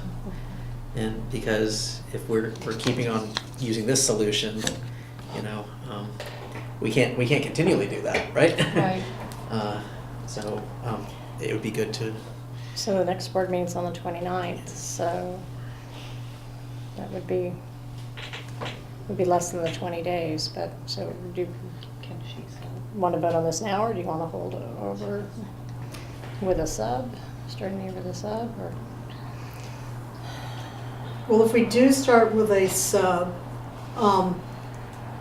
Speaker 3: and because if we're keeping on using this solution, we can't continually do that, right?
Speaker 5: Right.
Speaker 3: So it would be good to.
Speaker 1: So the next board meeting's on the 29th, so that would be less than the 20 days, but so do you want to vote on this now, or do you want to hold it over with a sub, starting here with a sub, or?
Speaker 10: Well, if we do start with a sub,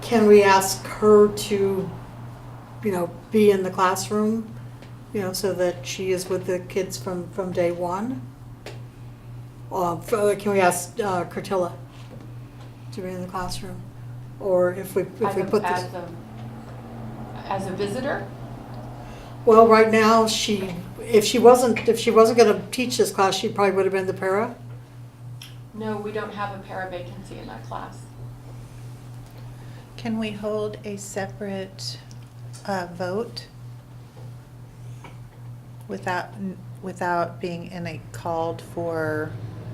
Speaker 10: can we ask her to, be in the classroom, so that she is with the kids from day one? Can we ask Curtilla to be in the classroom? Or if we put this...
Speaker 5: As a visitor?
Speaker 10: Well, right now, if she wasn't going to teach this class, she probably would have been the para.
Speaker 5: No, we don't have a para vacancy in that class.
Speaker 6: Can we hold a separate vote without without being in a called for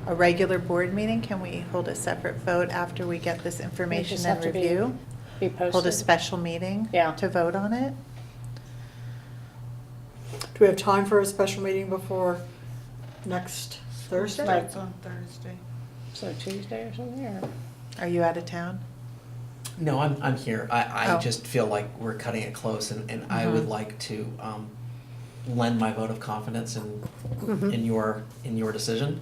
Speaker 6: a regular board meeting, can we hold a separate vote after we get this information
Speaker 1: just
Speaker 6: and
Speaker 1: have to be-
Speaker 6: review?
Speaker 1: Be
Speaker 6: Hold a
Speaker 1: posted.
Speaker 6: special meeting?
Speaker 1: Yeah.
Speaker 6: To vote on it?
Speaker 10: Do we have time for a special meeting before next Thursday?
Speaker 1: Like-
Speaker 2: It's on Thursday.
Speaker 1: So Tuesday or something, or?
Speaker 6: Are you out of town?
Speaker 3: No, I'm here. I
Speaker 6: Oh.
Speaker 3: just feel like we're cutting it close, and I would like to lend my vote of confidence in your decision,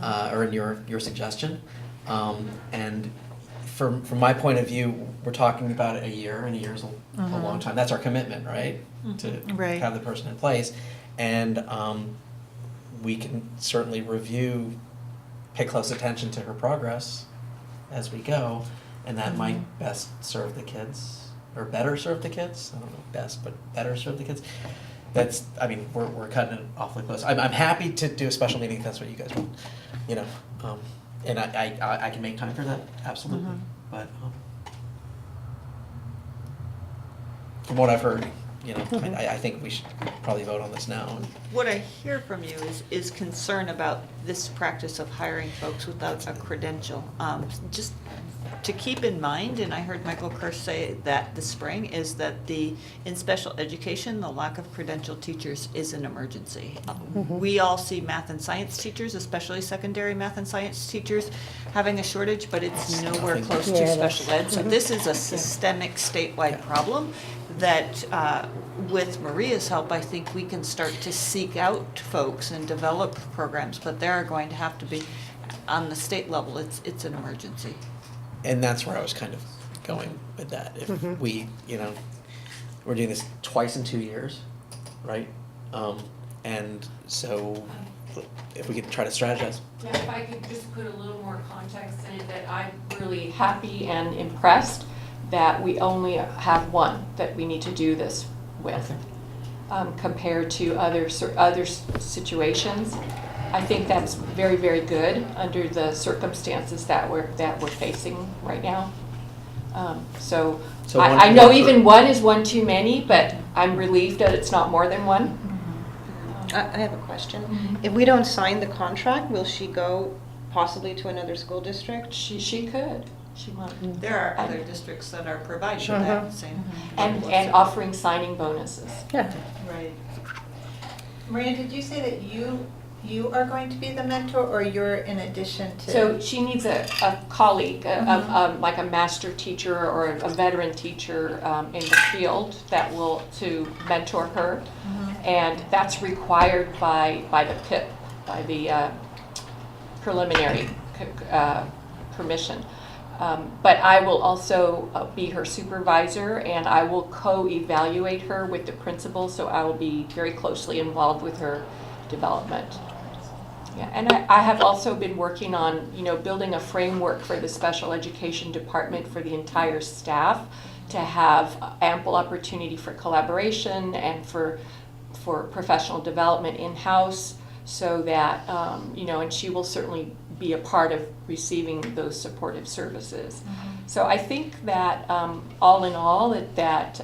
Speaker 3: or in your suggestion. And from my point of view, we're talking about a year, and a year's a long time. That's our commitment, right? To
Speaker 6: Right.
Speaker 3: have the person in place, and we can certainly review, pay close attention to her progress as we go, and that might best serve the kids, or better serve the kids. I don't know, best, but better serve the kids. That's, I mean, we're cutting it awfully close. I'm happy to do a special meeting if that's what you guys want, you know, and I can make time for that, absolutely. But from what I've heard, you know, I think we should probably vote on this now. And
Speaker 2: What I hear from you is concern about this practice of hiring folks without a credential. Just to keep in mind, and I heard Michael Kirsch say that this spring, is that in special education, the lack of credentialed teachers is an emergency. We all see math and science teachers, especially secondary math and science teachers, having a shortage, but it's nowhere close
Speaker 1: Yeah,
Speaker 2: to
Speaker 1: it is.
Speaker 2: special ed. So this is a systemic statewide problem that with Maria's help, I think we can start to seek out folks and develop programs, but they are going to have to be, on the state level, it's an emergency.
Speaker 3: And that's where I was kind of going with that. If we, you know, we're doing this twice in 2 years, right? And so if we could try to strategize.
Speaker 5: Yeah, if I could just put a little more context in it, that I'm really happy and impressed that we only have one that we need to do this with, compared to other situations. I think that's very, very good under the circumstances that we're facing right now. So
Speaker 3: So
Speaker 5: I
Speaker 3: one-
Speaker 5: know
Speaker 3: one-
Speaker 5: even one is one too many, but I'm relieved that it's not more than one.
Speaker 7: I have a question. If we don't sign the contract, will she go possibly to another school district?
Speaker 5: She could. She might.
Speaker 2: There are other districts that are providing that same.
Speaker 5: And offering signing bonuses.
Speaker 1: Yeah.
Speaker 2: Right.
Speaker 6: Maria, did you say that you are going to be the mentor, or you're in addition to?
Speaker 5: So she needs a colleague, like a master teacher or a veteran teacher in the field that will to mentor her, and that's required by the PIP, by the preliminary permission. But I will also be her supervisor, and I will co-evaluate her with the principal, so I will be very closely involved with her development. Yeah, and I have also been working on, building a framework for the special education department for the entire staff to have ample opportunity for collaboration and for professional development in-house, so that, and she will certainly be a part of receiving those supportive services. So I think that all in all, that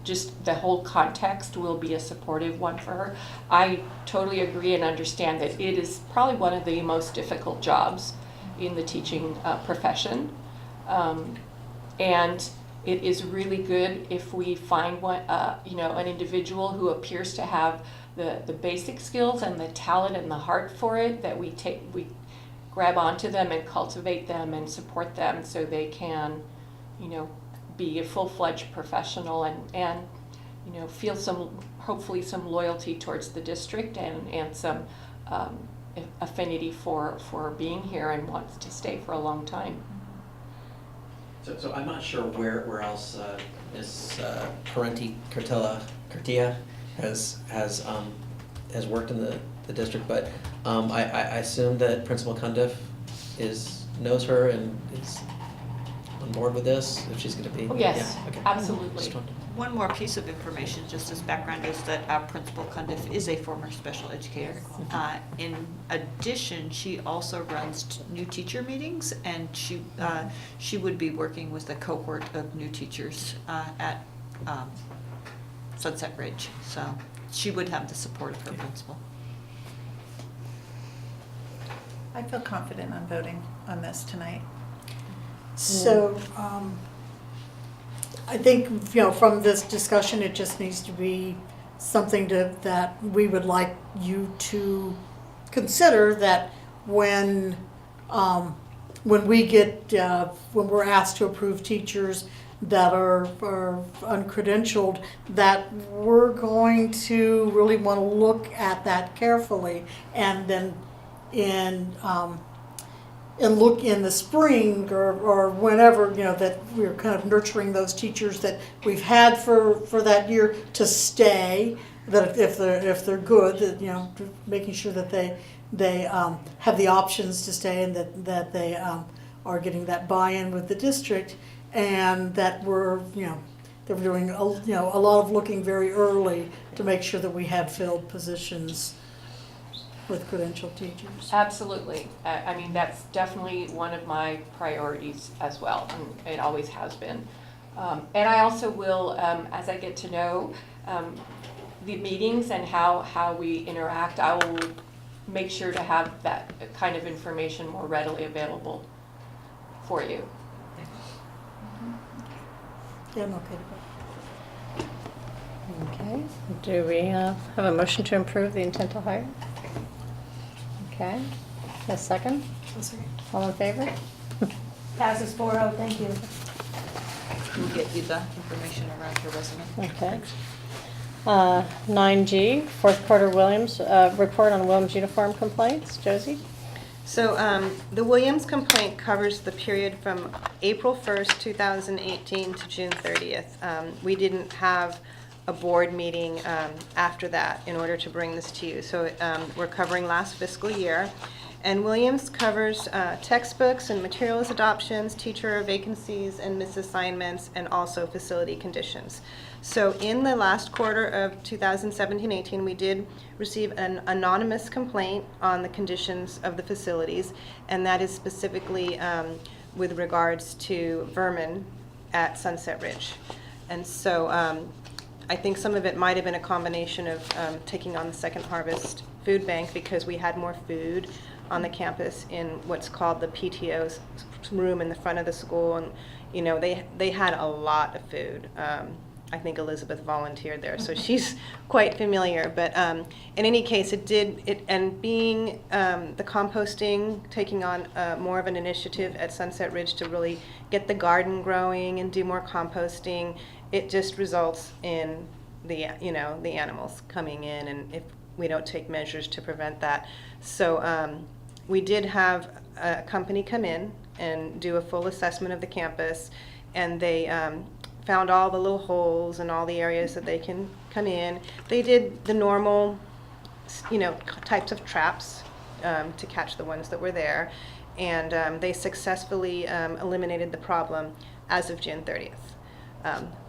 Speaker 5: just the whole context will be a supportive one for her. I totally agree and understand that it is probably one of the most difficult jobs in the teaching profession. And it is really good if we find one, an individual who appears to have the basic skills and the talent and the heart for it, that we grab onto them and cultivate them and support them so they can, be a full-fledged professional and feel hopefully some loyalty towards the district and some affinity for being here and wants to stay for a long time.
Speaker 3: So I'm not sure where else Ms. Cartilla has worked in the district, but I assume that Principal Cundiff knows her and is on board with this, if she's going to be.
Speaker 5: Oh, yes,
Speaker 3: Yeah, okay.
Speaker 5: absolutely.
Speaker 3: Just wanted to-
Speaker 2: One more piece of information, just as background, is that our Principal Cundiff is a former special educator. In addition, she also runs new teacher meetings, and she would be working with a cohort of new teachers at Sunset Ridge. So she would have the support of her principal.
Speaker 6: I feel confident on voting on this tonight.
Speaker 10: So, I think, from this discussion, it just needs to be something that we would like you to consider, that when we get, when we're asked to approve teachers that are uncredentialed, that we're going to really want to look at that carefully, and then and look in the spring or whenever, that we're kind of nurturing those teachers that we've had for that year to stay, that if they're good, that, making sure that they have the options to stay, and that they are getting that buy-in with the district, and that we're doing a lot of looking very early to make sure that we have filled positions with credentialed teachers.
Speaker 5: Absolutely. I mean, that's definitely one of my priorities as well, and it always has been. And I also will, as I get to know the meetings and how we interact, I will make sure to have that kind of information more readily available for you.
Speaker 10: Yeah, I'm okay with that.
Speaker 1: Okay, do we have a motion to approve the intent to hire? Okay, a second? All in favor?
Speaker 4: Passes 4-0, thank you.
Speaker 6: We'll get you the information around your resume.
Speaker 1: Okay. 9G, fourth quarter Williams, report on Williams uniform complaints. Josie?
Speaker 7: So the Williams complaint covers the period from April 1st, 2018 to June 30th. We didn't have a board meeting after that in order to bring this to you. So we're covering last fiscal year. And Williams covers textbooks and materials adoptions, teacher vacancies and misassignments, and also facility conditions. So in the last quarter of 2017-18, we did receive an anonymous complaint on the conditions of the facilities, and that is specifically with regards to vermin at Sunset Ridge. And so I think some of it might have been a combination of taking on the Second Harvest Food Bank, because we had more food on the campus in what's called the PTO's room in the front of the school, and they had a lot of food. I think Elizabeth volunteered there, so she's quite familiar. But in any case, and being the composting, taking on more of an initiative at Sunset Ridge to really get the garden growing and do more composting, it just results in the animals coming in, and if we don't take measures to prevent that. So we did have a company come in and do a full assessment of the campus, and they found all the little holes and all the areas that they can come in. They did the normal, types of traps to catch the ones that were there, and they successfully eliminated the problem as of June 30th.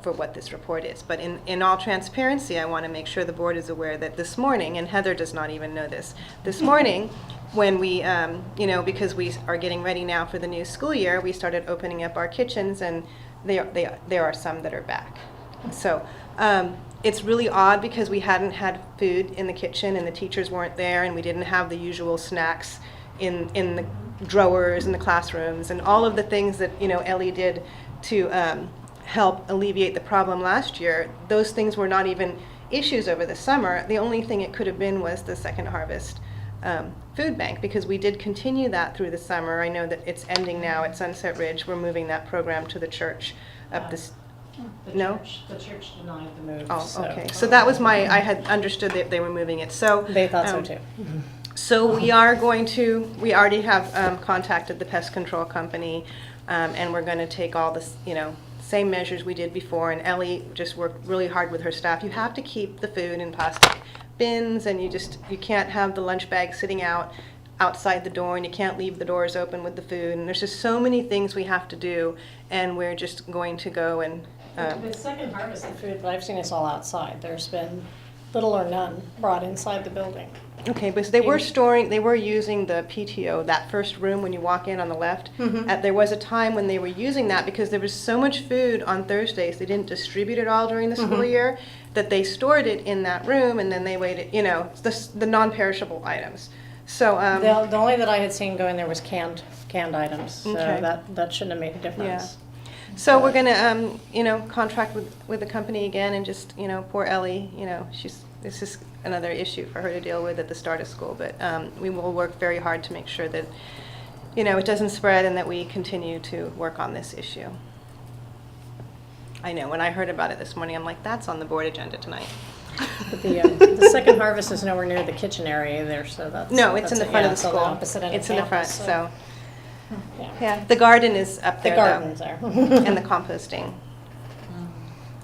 Speaker 7: For what this report is. But in all transparency, I want to make sure the board is aware that this morning, and Heather does not even know this morning, when we, because we are getting ready now for the new school year, we started opening up our kitchens, and there are some that are back. So it's really odd, because we hadn't had food in the kitchen, and the teachers weren't there, and we didn't have the usual snacks in the drawers in the classrooms, and all of the things that Ellie did to help alleviate the problem last year. Those things were not even issues over the summer. The only thing it could have been was the Second Harvest Food Bank, because we did continue that through the summer. I know that it's ending now at Sunset Ridge. We're moving that program to the church up this. No?
Speaker 1: The church denied the move.
Speaker 7: Oh, okay. So that was I had understood that they were moving it. So
Speaker 1: They thought so too.
Speaker 7: So we already have contacted the pest control company, and we're going to take all this, same measures we did before. And Ellie just worked really hard with her staff. You have to keep the food in plastic bins, and you can't have the lunch bag sitting outside the door, and you can't leave the doors open with the food. And there's just so many things we have to do, and we're just going to go and.
Speaker 1: The Second Harvest of food, but I've seen it's all outside. There's been little or none brought inside the building.
Speaker 7: Okay, but they were using the PTO, that first room when you walk in on the left.
Speaker 1: Mm-hmm.
Speaker 7: There was a time when they were using that because there was so much food on Thursdays, they didn't distribute it all during the school year, that they stored it in that room, and then they waited, the non-perishable items. So,
Speaker 1: The only that I had seen go in there was canned items, so
Speaker 7: Okay.
Speaker 1: that shouldn't have made a difference.
Speaker 7: so we're gonna, contract with the company again and just, poor Ellie, this is another issue for her to deal with at the start of school, but we will work very hard to make sure that, it doesn't spread and that we continue to work on this issue. I know, when I heard about it this morning, I'm like, that's on the board agenda tonight.
Speaker 1: But the second harvest is nowhere near the kitchen area either, so that's.
Speaker 7: No, it's in the
Speaker 1: that's
Speaker 7: front
Speaker 1: yeah,
Speaker 7: of the
Speaker 1: it's on
Speaker 7: school.
Speaker 1: opposite end of
Speaker 7: It's in the front,
Speaker 1: campus,
Speaker 7: so,
Speaker 1: Yeah,
Speaker 7: yeah, the garden is up
Speaker 1: the
Speaker 7: there though.
Speaker 1: garden's there.
Speaker 7: And the composting.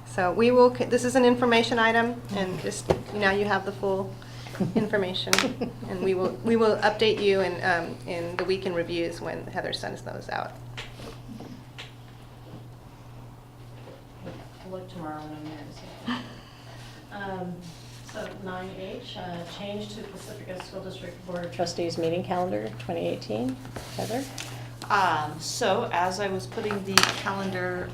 Speaker 7: So we will, this is an information item, and just, now you have the full information. And we will update you in the week in reviews when Heather sends those out.
Speaker 1: I'll look tomorrow when I'm there to see. So 9H, change to Pacifica School District Board of Trustees meeting calendar 2018. Heather?
Speaker 2: So as I was putting the calendar,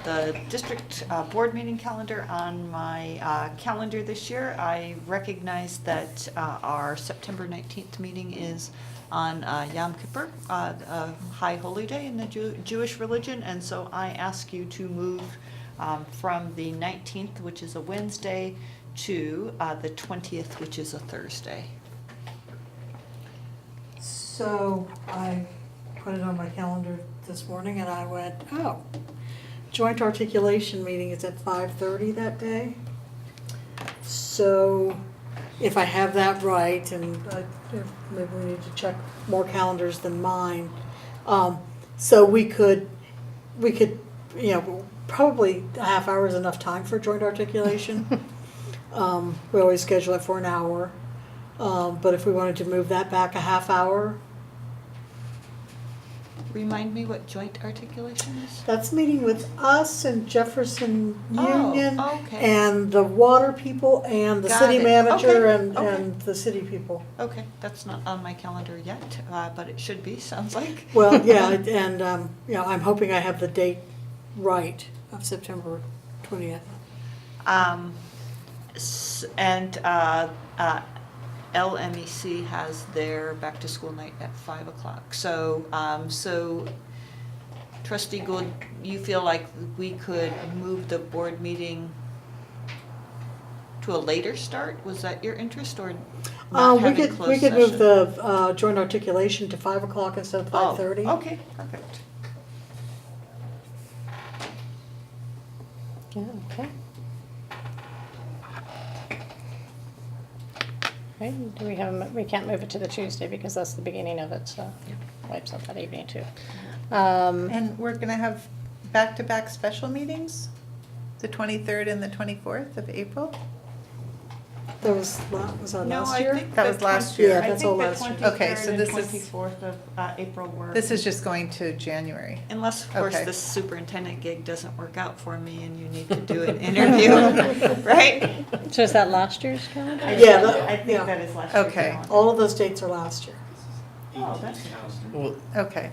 Speaker 2: the district board meeting calendar on my calendar this year, I recognized that our September 19th meeting is on Yom Kippur, a high holy day in the Jewish religion, and so I ask you to move from the 19th, which is a Wednesday, to the 20th, which is a Thursday.
Speaker 10: So I put it on my calendar this morning and I went, oh, joint articulation meeting is at 5:30 that day. So if I have that right, and maybe we need to check more calendars than mine. So we could, probably a half hour is enough time for joint articulation. We always schedule it for an hour. But if we wanted to move that back a half hour,
Speaker 2: Remind me what joint articulation is?
Speaker 10: that's meeting with us and Jefferson Union
Speaker 2: Oh, okay.
Speaker 10: and the water people and the
Speaker 2: Got
Speaker 10: city
Speaker 2: it.
Speaker 10: manager
Speaker 2: Okay,
Speaker 10: and,
Speaker 2: okay.
Speaker 10: and the city people.
Speaker 2: Okay, that's not on my calendar yet, but it should be, sounds like.
Speaker 10: Well, yeah, and, I'm hoping I have the date right of September 20th.
Speaker 2: LMEC has their back-to-school night at 5 o'clock. So Trustee Gould, you feel like we could move the board meeting to a later start? Was that your interest, or not having closed session?
Speaker 10: We could move the joint articulation to 5 o'clock instead of 5:30.
Speaker 2: Oh, okay, perfect.
Speaker 1: Yeah, okay. Right, do we have, we can't move it to the Tuesday because that's the beginning of it, so wipes out that evening too.
Speaker 6: And we're going to have back-to-back special meetings, the 23rd and the 24th of April?
Speaker 10: That was that
Speaker 2: No,
Speaker 10: last
Speaker 2: I
Speaker 10: year?
Speaker 2: think
Speaker 6: That
Speaker 2: the
Speaker 6: was last
Speaker 2: 20
Speaker 6: year.
Speaker 10: Yeah, that's all last year.
Speaker 6: Okay, so this is-
Speaker 2: 23rd and 24th of April were.
Speaker 6: This is just going to January.
Speaker 2: Unless, of course,
Speaker 6: Okay.
Speaker 2: this superintendent gig doesn't work out for me and you need to do an interview, right?
Speaker 1: So is that last year's calendar?
Speaker 10: Yeah,
Speaker 2: I think
Speaker 10: yeah.
Speaker 2: that is last year's
Speaker 6: Okay.
Speaker 2: calendar.
Speaker 10: All of those dates are last year.
Speaker 2: Oh, that's
Speaker 3: Well,
Speaker 6: Okay,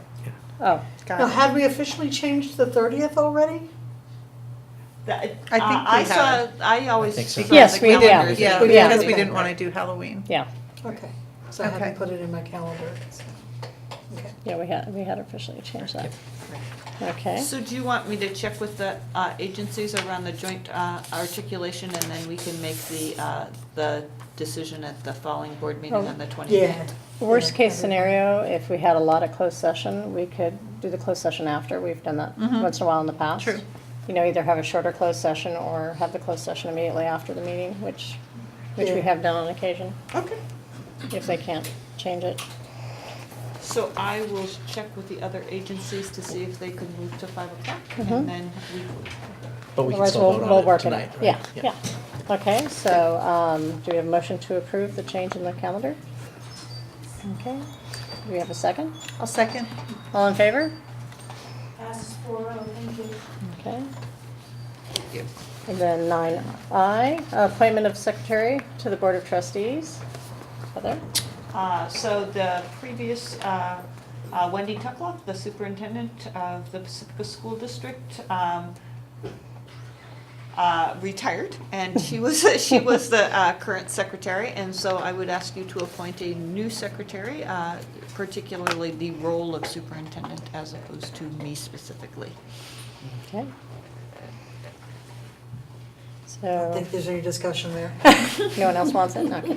Speaker 1: Oh,
Speaker 6: got
Speaker 10: Now,
Speaker 6: it.
Speaker 10: had we officially changed the 30th already?
Speaker 6: I think we
Speaker 2: I saw,
Speaker 6: have.
Speaker 2: I always
Speaker 3: I think so.
Speaker 2: speak on
Speaker 1: Yes,
Speaker 2: the
Speaker 1: we do.
Speaker 2: calendars.
Speaker 6: Yeah,
Speaker 10: We did.
Speaker 6: because we didn't want to do Halloween.
Speaker 1: yeah,
Speaker 10: Okay, so I
Speaker 6: Okay.
Speaker 10: hadn't put it in my calendar. Okay.
Speaker 1: yeah, we had officially changed that. Okay,
Speaker 2: So do you want me to check with the agencies around the joint articulation, and then we can make the decision at the following board meeting
Speaker 1: Oh.
Speaker 2: on the 20th?
Speaker 10: Yeah.
Speaker 1: worst case scenario, if we had a lot of closed session, we could do the closed session after. We've done that once in a while in the past.
Speaker 6: True.
Speaker 1: Either have a shorter closed session or have the closed session immediately after the meeting, which we
Speaker 10: Yeah.
Speaker 1: have done on occasion,
Speaker 2: Okay.
Speaker 1: if they can't change it.
Speaker 2: So I will check with the other agencies to see if they could move to 5 o'clock,
Speaker 1: Mhm.
Speaker 2: and then we,
Speaker 3: but we can
Speaker 1: Otherwise,
Speaker 3: still vote
Speaker 1: we'll
Speaker 3: on
Speaker 1: work
Speaker 3: it tonight, right?
Speaker 1: Yeah, yeah. Okay, so, do we have a motion to approve the change in the calendar? Okay, do we have a second?
Speaker 6: I'll second.
Speaker 1: All in favor?
Speaker 9: Passes 4-0, thank you.
Speaker 1: Okay.
Speaker 2: Thank you.
Speaker 1: And then 9I, appointment of secretary to the Board of Trustees. Heather?
Speaker 2: So the previous, Wendy Tuckloff, the superintendent of the Pacifica School District, retired, and she was the current secretary, and so I would ask you to appoint a new secretary, particularly the role of superintendent as opposed to me specifically.
Speaker 1: Okay.
Speaker 10: I don't
Speaker 1: So,
Speaker 10: think there's any discussion there.
Speaker 1: no one else wants it? Okay.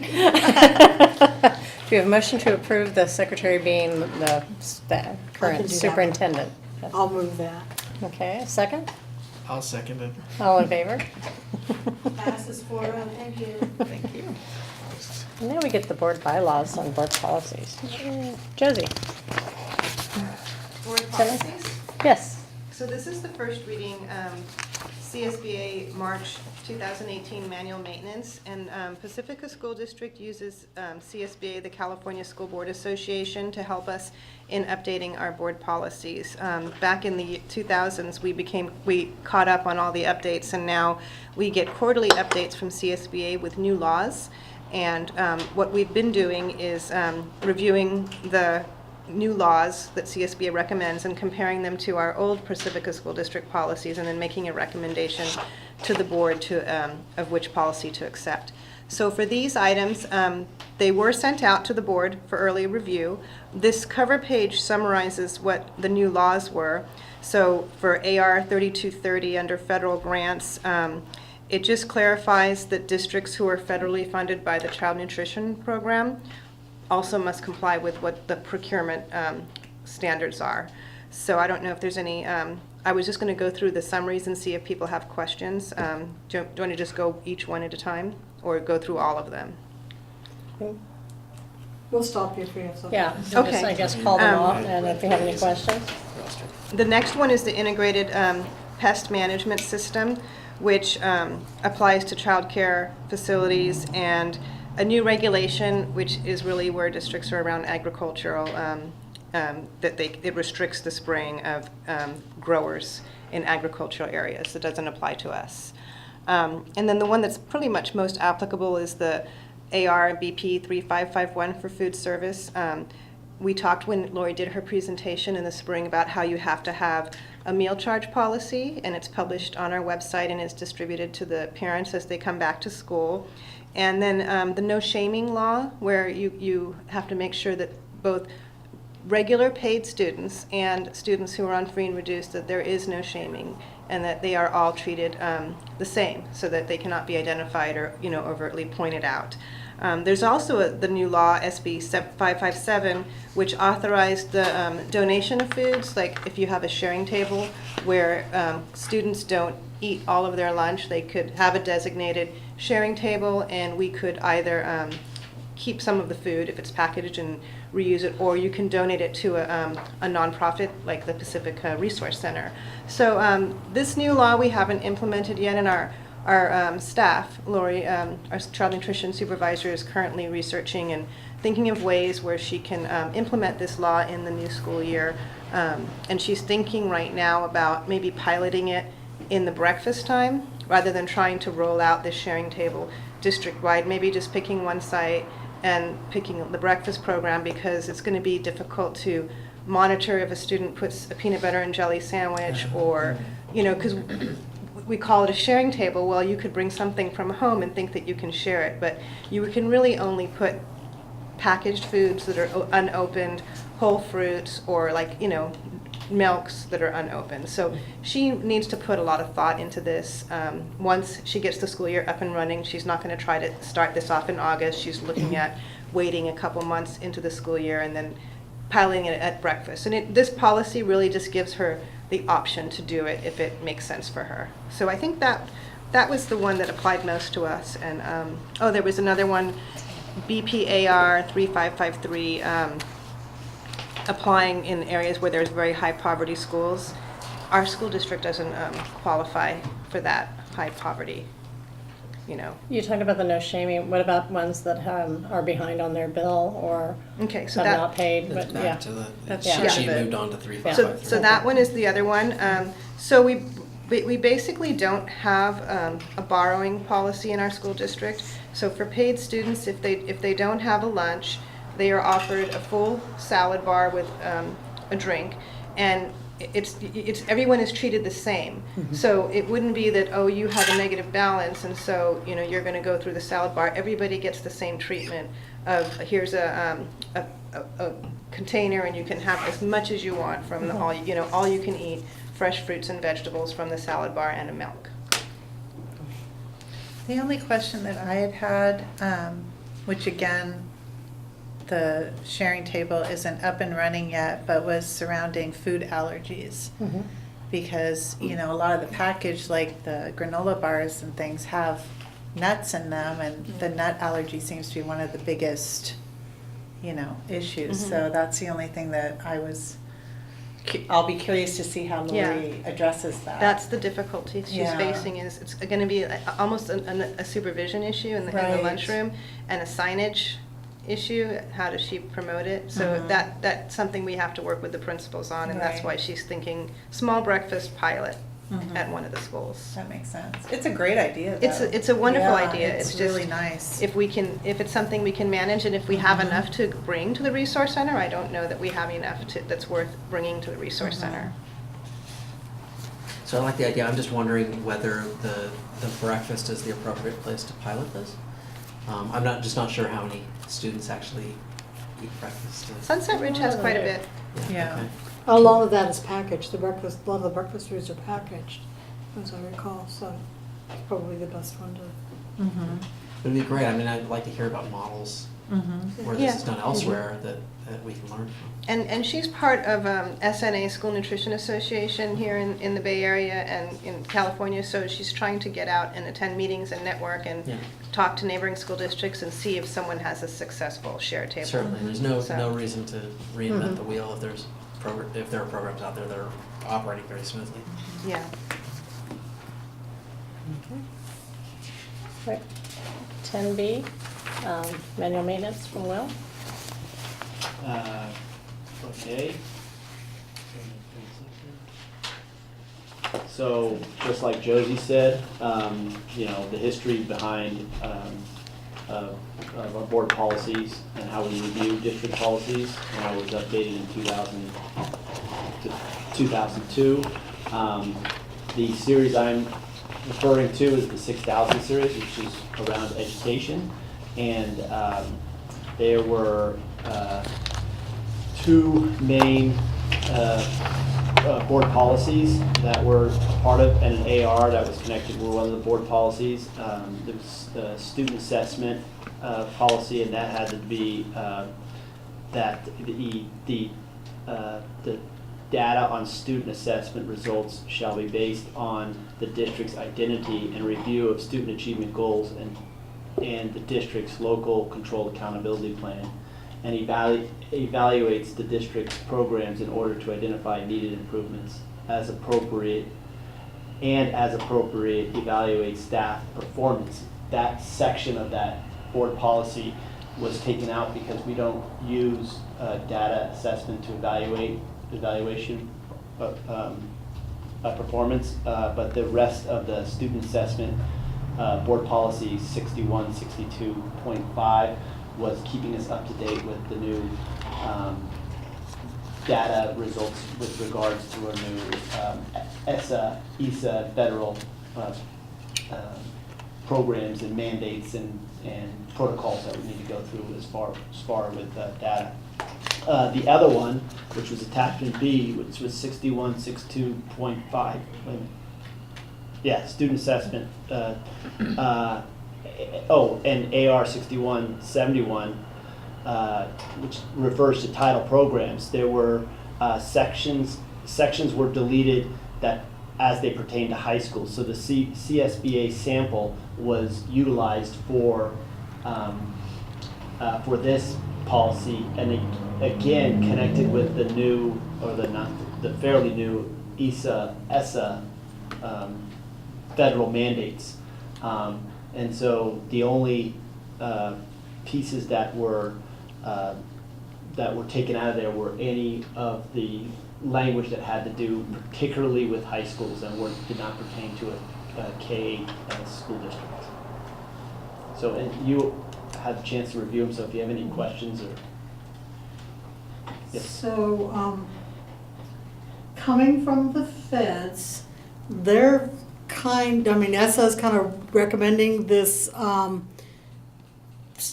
Speaker 1: Do you have a motion to approve the secretary being the current
Speaker 10: do that.
Speaker 1: superintendent?
Speaker 10: I'll move that.
Speaker 1: Okay, a second?
Speaker 3: I'll second it.
Speaker 1: All in favor?
Speaker 4: Passes 4-0, thank you.
Speaker 2: Thank you.
Speaker 1: And now we get the board bylaws and board policies. Josie?
Speaker 7: Board
Speaker 1: Seven.
Speaker 7: policies?
Speaker 1: Yes.
Speaker 7: So this is the first reading, CSBA March 2018 manual maintenance, and Pacifica School District uses CSBA, the California School Board Association, to help us in updating our board policies. Back in the 2000s, we caught up on all the updates, and now we get quarterly updates from CSBA with new laws. And what we've been doing is reviewing the new laws that CSBA recommends and comparing them to our old Pacifica School District policies, and then making a recommendation to the board of which policy to accept. So for these items, they were sent out to the board for early review. This cover page summarizes what the new laws were. So for AR 3230 under federal grants, it just clarifies that districts who are federally funded by the Child Nutrition Program also must comply with what the procurement standards are. So I don't know if there's any, I was just going to go through the summaries and see if people have questions. Do you want to just go each one at a time, or go through all of them?
Speaker 10: We'll stop you if we have something.
Speaker 1: Yeah, so just,
Speaker 7: Okay.
Speaker 1: I guess, call them off, and if you have any questions.
Speaker 7: The next one is the integrated pest management system, which applies to childcare facilities, and a new regulation, which is really where districts are around agricultural, it restricts the spraying of growers in agricultural areas. It doesn't apply to us. And then the one that's pretty much most applicable is the ARBP 3551 for food service. We talked when Lori did her presentation in the spring about how you have to have a meal charge policy, and it's published on our website and is distributed to the parents as they come back to school. And then the no shaming law, where you have to make sure that both regular paid students and students who are on free and reduced, that there is no shaming, and that they are all treated the same, so that they cannot be identified or overtly pointed out. There's also the new law, SB 557, which authorized the donation of foods. Like if you have a sharing table where students don't eat all of their lunch, they could have a designated sharing table, and we could either keep some of the food if it's packaged and reuse it, or you can donate it to a nonprofit like the Pacifica Resource Center. So this new law we haven't implemented yet, and our staff, Lori, our child nutrition supervisor, is currently researching and thinking of ways where she can implement this law in the new school year. And she's thinking right now about maybe piloting it in the breakfast time, rather than trying to roll out this sharing table district-wide, maybe just picking one site and picking the breakfast program, because it's going to be difficult to monitor if a student puts a peanut butter and jelly sandwich, or, because we call it a sharing table. Well, you could bring something from home and think that you can share it, but you can really only put packaged foods that are unopened, whole fruits, or milks that are unopened. So she needs to put a lot of thought into this. Once she gets the school year up and running, she's not going to try to start this off in August. She's looking at waiting a couple months into the school year and then piloting it at breakfast. And this policy really just gives her the option to do it if it makes sense for her. So I think that was the one that applied most to us. And there was another one, BPAR 3553, applying in areas where there's very high poverty schools. Our school district doesn't qualify for that high poverty,
Speaker 1: You talked about the no shaming. What about ones that are behind on their bill or
Speaker 7: Okay, so
Speaker 1: have not paid?
Speaker 3: That's
Speaker 1: But
Speaker 3: back
Speaker 1: yeah,
Speaker 3: to the,
Speaker 6: That's
Speaker 3: she
Speaker 1: part
Speaker 3: she
Speaker 6: of it.
Speaker 3: moved on to 3553.
Speaker 7: So that one is the other one. So we basically don't have a borrowing policy in our school district. So for paid students, if they don't have a lunch, they are offered a full salad bar with a drink. And everyone is treated the same. So it wouldn't be that, oh, you have a negative balance, and so, you know, you're gonna go through the salad bar. Everybody gets the same treatment of, here's a container, and you can have as much as you want from the all you can eat, fresh fruits and vegetables from the salad bar and a milk.
Speaker 6: The only question that I had, which again, the sharing table isn't up and running yet, but was surrounding food allergies. Because, you know, a lot of the package, like the granola bars and things, have nuts in them, and the nut allergy seems to be one of the biggest, you know, issues. So that's the only thing that I'll be curious to see how Lori addresses that.
Speaker 7: That's the difficulty she's
Speaker 6: Yeah.
Speaker 7: facing, is it's gonna be almost a supervision issue in the
Speaker 6: Right.
Speaker 7: lunchroom, and a signage issue. How does she promote it? So that's something we have to work with the principals on, and that's
Speaker 6: Right.
Speaker 7: why she's thinking small breakfast pilot at one of the schools.
Speaker 6: That makes sense. It's a great idea, though.
Speaker 7: It's a wonderful
Speaker 6: Yeah,
Speaker 7: idea.
Speaker 6: It's
Speaker 7: It's
Speaker 6: really
Speaker 7: just,
Speaker 6: nice.
Speaker 7: if it's something we can manage, and if we have enough to bring to the resource center, I don't know that we have enough that's worth bringing to the resource center.
Speaker 3: So I like the idea. I'm just wondering whether the breakfast is the appropriate place to pilot this. I'm not sure how many students actually eat breakfast.
Speaker 7: Sunset Ridge has quite a bit.
Speaker 6: Yeah.
Speaker 3: Okay.
Speaker 10: A lot of that is packaged, a lot of the breakfast foods are packaged, as I recall, so it's probably the best one to.
Speaker 3: It'd be great. I mean, I'd like to hear about models where this is done elsewhere that we can learn from.
Speaker 7: And she's part of SNA, School Nutrition Association, here in the Bay Area and in California, so she's trying to get out and attend meetings and network and
Speaker 3: Yeah.
Speaker 7: talk to neighboring school districts and see if someone has a successful share table.
Speaker 3: Certainly, there's no
Speaker 7: So-
Speaker 3: reason to reinvent the wheel if there are programs out there that are operating very smoothly.
Speaker 7: Yeah.
Speaker 1: Right. 10B, manual maintenance from Will.
Speaker 11: Okay. So, just like Josie said, you know, the history behind of our board policies and how we review district policies, and how it was updated in 2002. The series I'm referring to is the 6000 series, which is around education, and there were two main board policies that were part of, and an AR that was connected with one of the board policies. There was the student assessment policy, and that had to be that the data on student assessment results shall be based on the district's identity and review of student achievement goals and the district's local controlled accountability plan, and evaluates the district's programs in order to identify needed improvements as appropriate, evaluate staff performance. That section of that board policy was taken out because we don't use data assessment to evaluation of performance, but the rest of the student assessment board policy 6162.5 was keeping us up to date with the new data results with regards to our new ESA federal programs and mandates and protocols that we need to go through as far with data. The other one, which was attachment B, which was 6162.5. Yeah, student assessment. And AR 6171, which refers to title programs. There were sections were deleted that as they pertain to high school. So the CSBA sample was utilized for this policy, and again connected with the new, or the fairly new ESA federal mandates. And so the only pieces that were taken out of there were any of the language that had to do particularly with high schools and did not pertain to a K school district. So, and you had a chance to review them, so if you have any questions or. Yes.
Speaker 10: So, coming from the feds. They're ESSA is kind of recommending this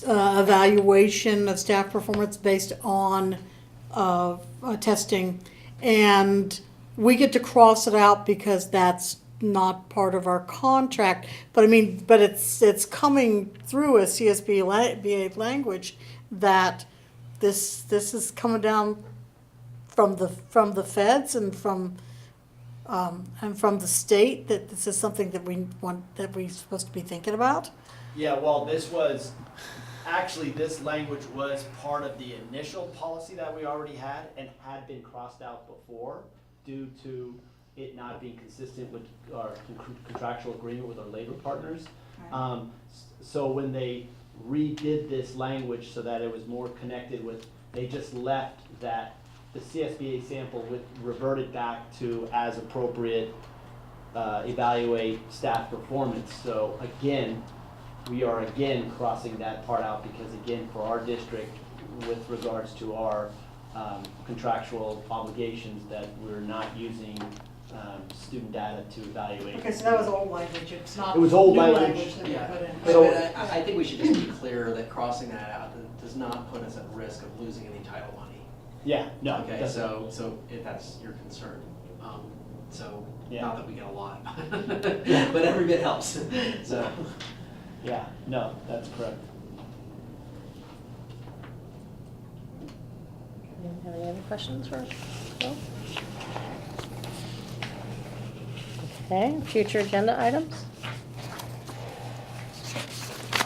Speaker 10: evaluation of staff performance based on testing. And we get to cross it out because that's not part of our contract. But it's coming through a CSBA language that this is coming down from the feds and from the state, that this is something that we're supposed to be thinking about.
Speaker 11: Yeah, well, this language was part of the initial policy that we already had and had been crossed out before due to it not being consistent with our contractual agreement with our labor partners. So when they redid this language so that it was more connected with, they just left that the CSBA sample reverted back to as appropriate, evaluate staff performance. So again, we are again crossing that part out because again, for our district, with regards to our contractual obligations, that we're not using student data to evaluate.
Speaker 10: Okay, so that was old language, it's not
Speaker 11: It was old
Speaker 10: new
Speaker 11: language.
Speaker 10: that we
Speaker 3: Yeah.
Speaker 10: put in.
Speaker 11: So-
Speaker 3: I think we should just be clear that crossing that out does not put us at risk of losing any title money.
Speaker 11: Yeah, no. it
Speaker 3: Okay,
Speaker 11: doesn't.
Speaker 3: so if that's your concern,
Speaker 11: Yeah.
Speaker 3: not that we get a lot, but every bit helps, so.
Speaker 11: Yeah, no, that's correct.
Speaker 1: Have any other questions for Bill? Okay, future agenda items?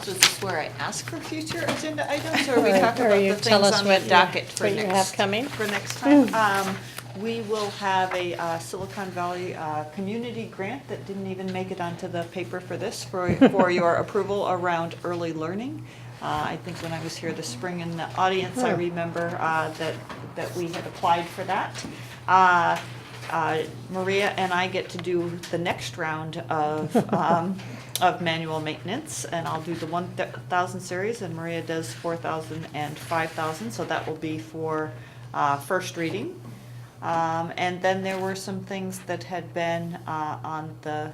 Speaker 2: So is this where I ask for future agenda items, or are we
Speaker 1: Or-
Speaker 2: talking
Speaker 1: or
Speaker 2: about
Speaker 1: you
Speaker 2: the
Speaker 1: tell
Speaker 2: things
Speaker 1: us
Speaker 2: on
Speaker 1: what
Speaker 2: the
Speaker 1: you-
Speaker 2: docket for
Speaker 1: what
Speaker 2: next?
Speaker 1: you have coming?
Speaker 2: For next time? We will have a Silicon Valley community grant that didn't even make it onto the paper for this, for your approval around early learning. I think when I was here this spring in the audience, I remember that we had applied for that. Maria and I get to do the next round of manual maintenance, and I'll do the 1,000 series, and Maria does 4,000 and 5,000, so that will be for first reading. And then there were some things that had been on the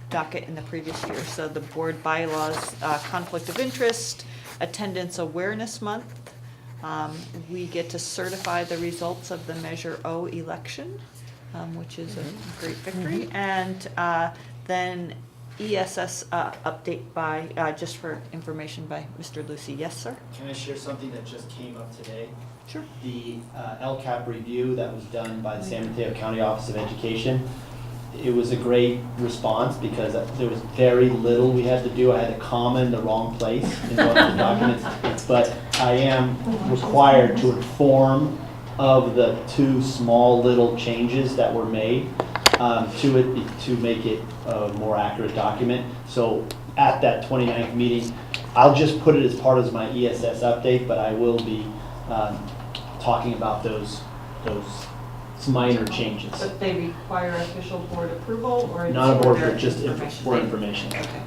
Speaker 2: docket in the previous year. So the board bylaws, conflict of interest, attendance awareness month. We get to certify the results of the Measure O election, which is a great victory. And then ESS update by, just for information by Mr. Lucy. Yes, sir?
Speaker 11: Can I share something that just came up today?
Speaker 2: Sure.
Speaker 11: The LCAP review that was done by the San Mateo County Office of Education. It was a great response because there was very little we had to do. I had a comma in the wrong place in one of the documents, but I am required to inform of the 2 small little changes that were made to it to make it a more accurate document. So at that 29th meeting, I'll just put it as part of my ESS update, but I will be talking about those minor changes.
Speaker 5: But they require official board approval, or?
Speaker 11: Not a
Speaker 5: it's
Speaker 11: board,
Speaker 5: for
Speaker 11: but just
Speaker 5: their
Speaker 11: for information.
Speaker 5: Okay.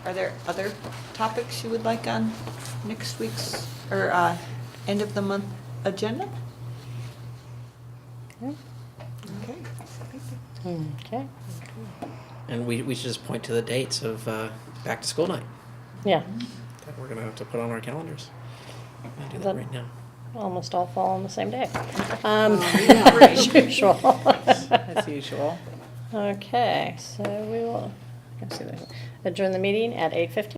Speaker 2: Are there other topics you would like on next week's, or end of the month agenda? Okay.
Speaker 1: Okay,
Speaker 3: And we should just point to the dates of back to school night
Speaker 1: yeah,
Speaker 3: that we're gonna have to put on our calendars. I'll do that
Speaker 1: That-
Speaker 3: right now.
Speaker 1: almost all fall on the same day. As usual.
Speaker 6: As usual.
Speaker 1: Okay, so we will adjourn the meeting at 8:50.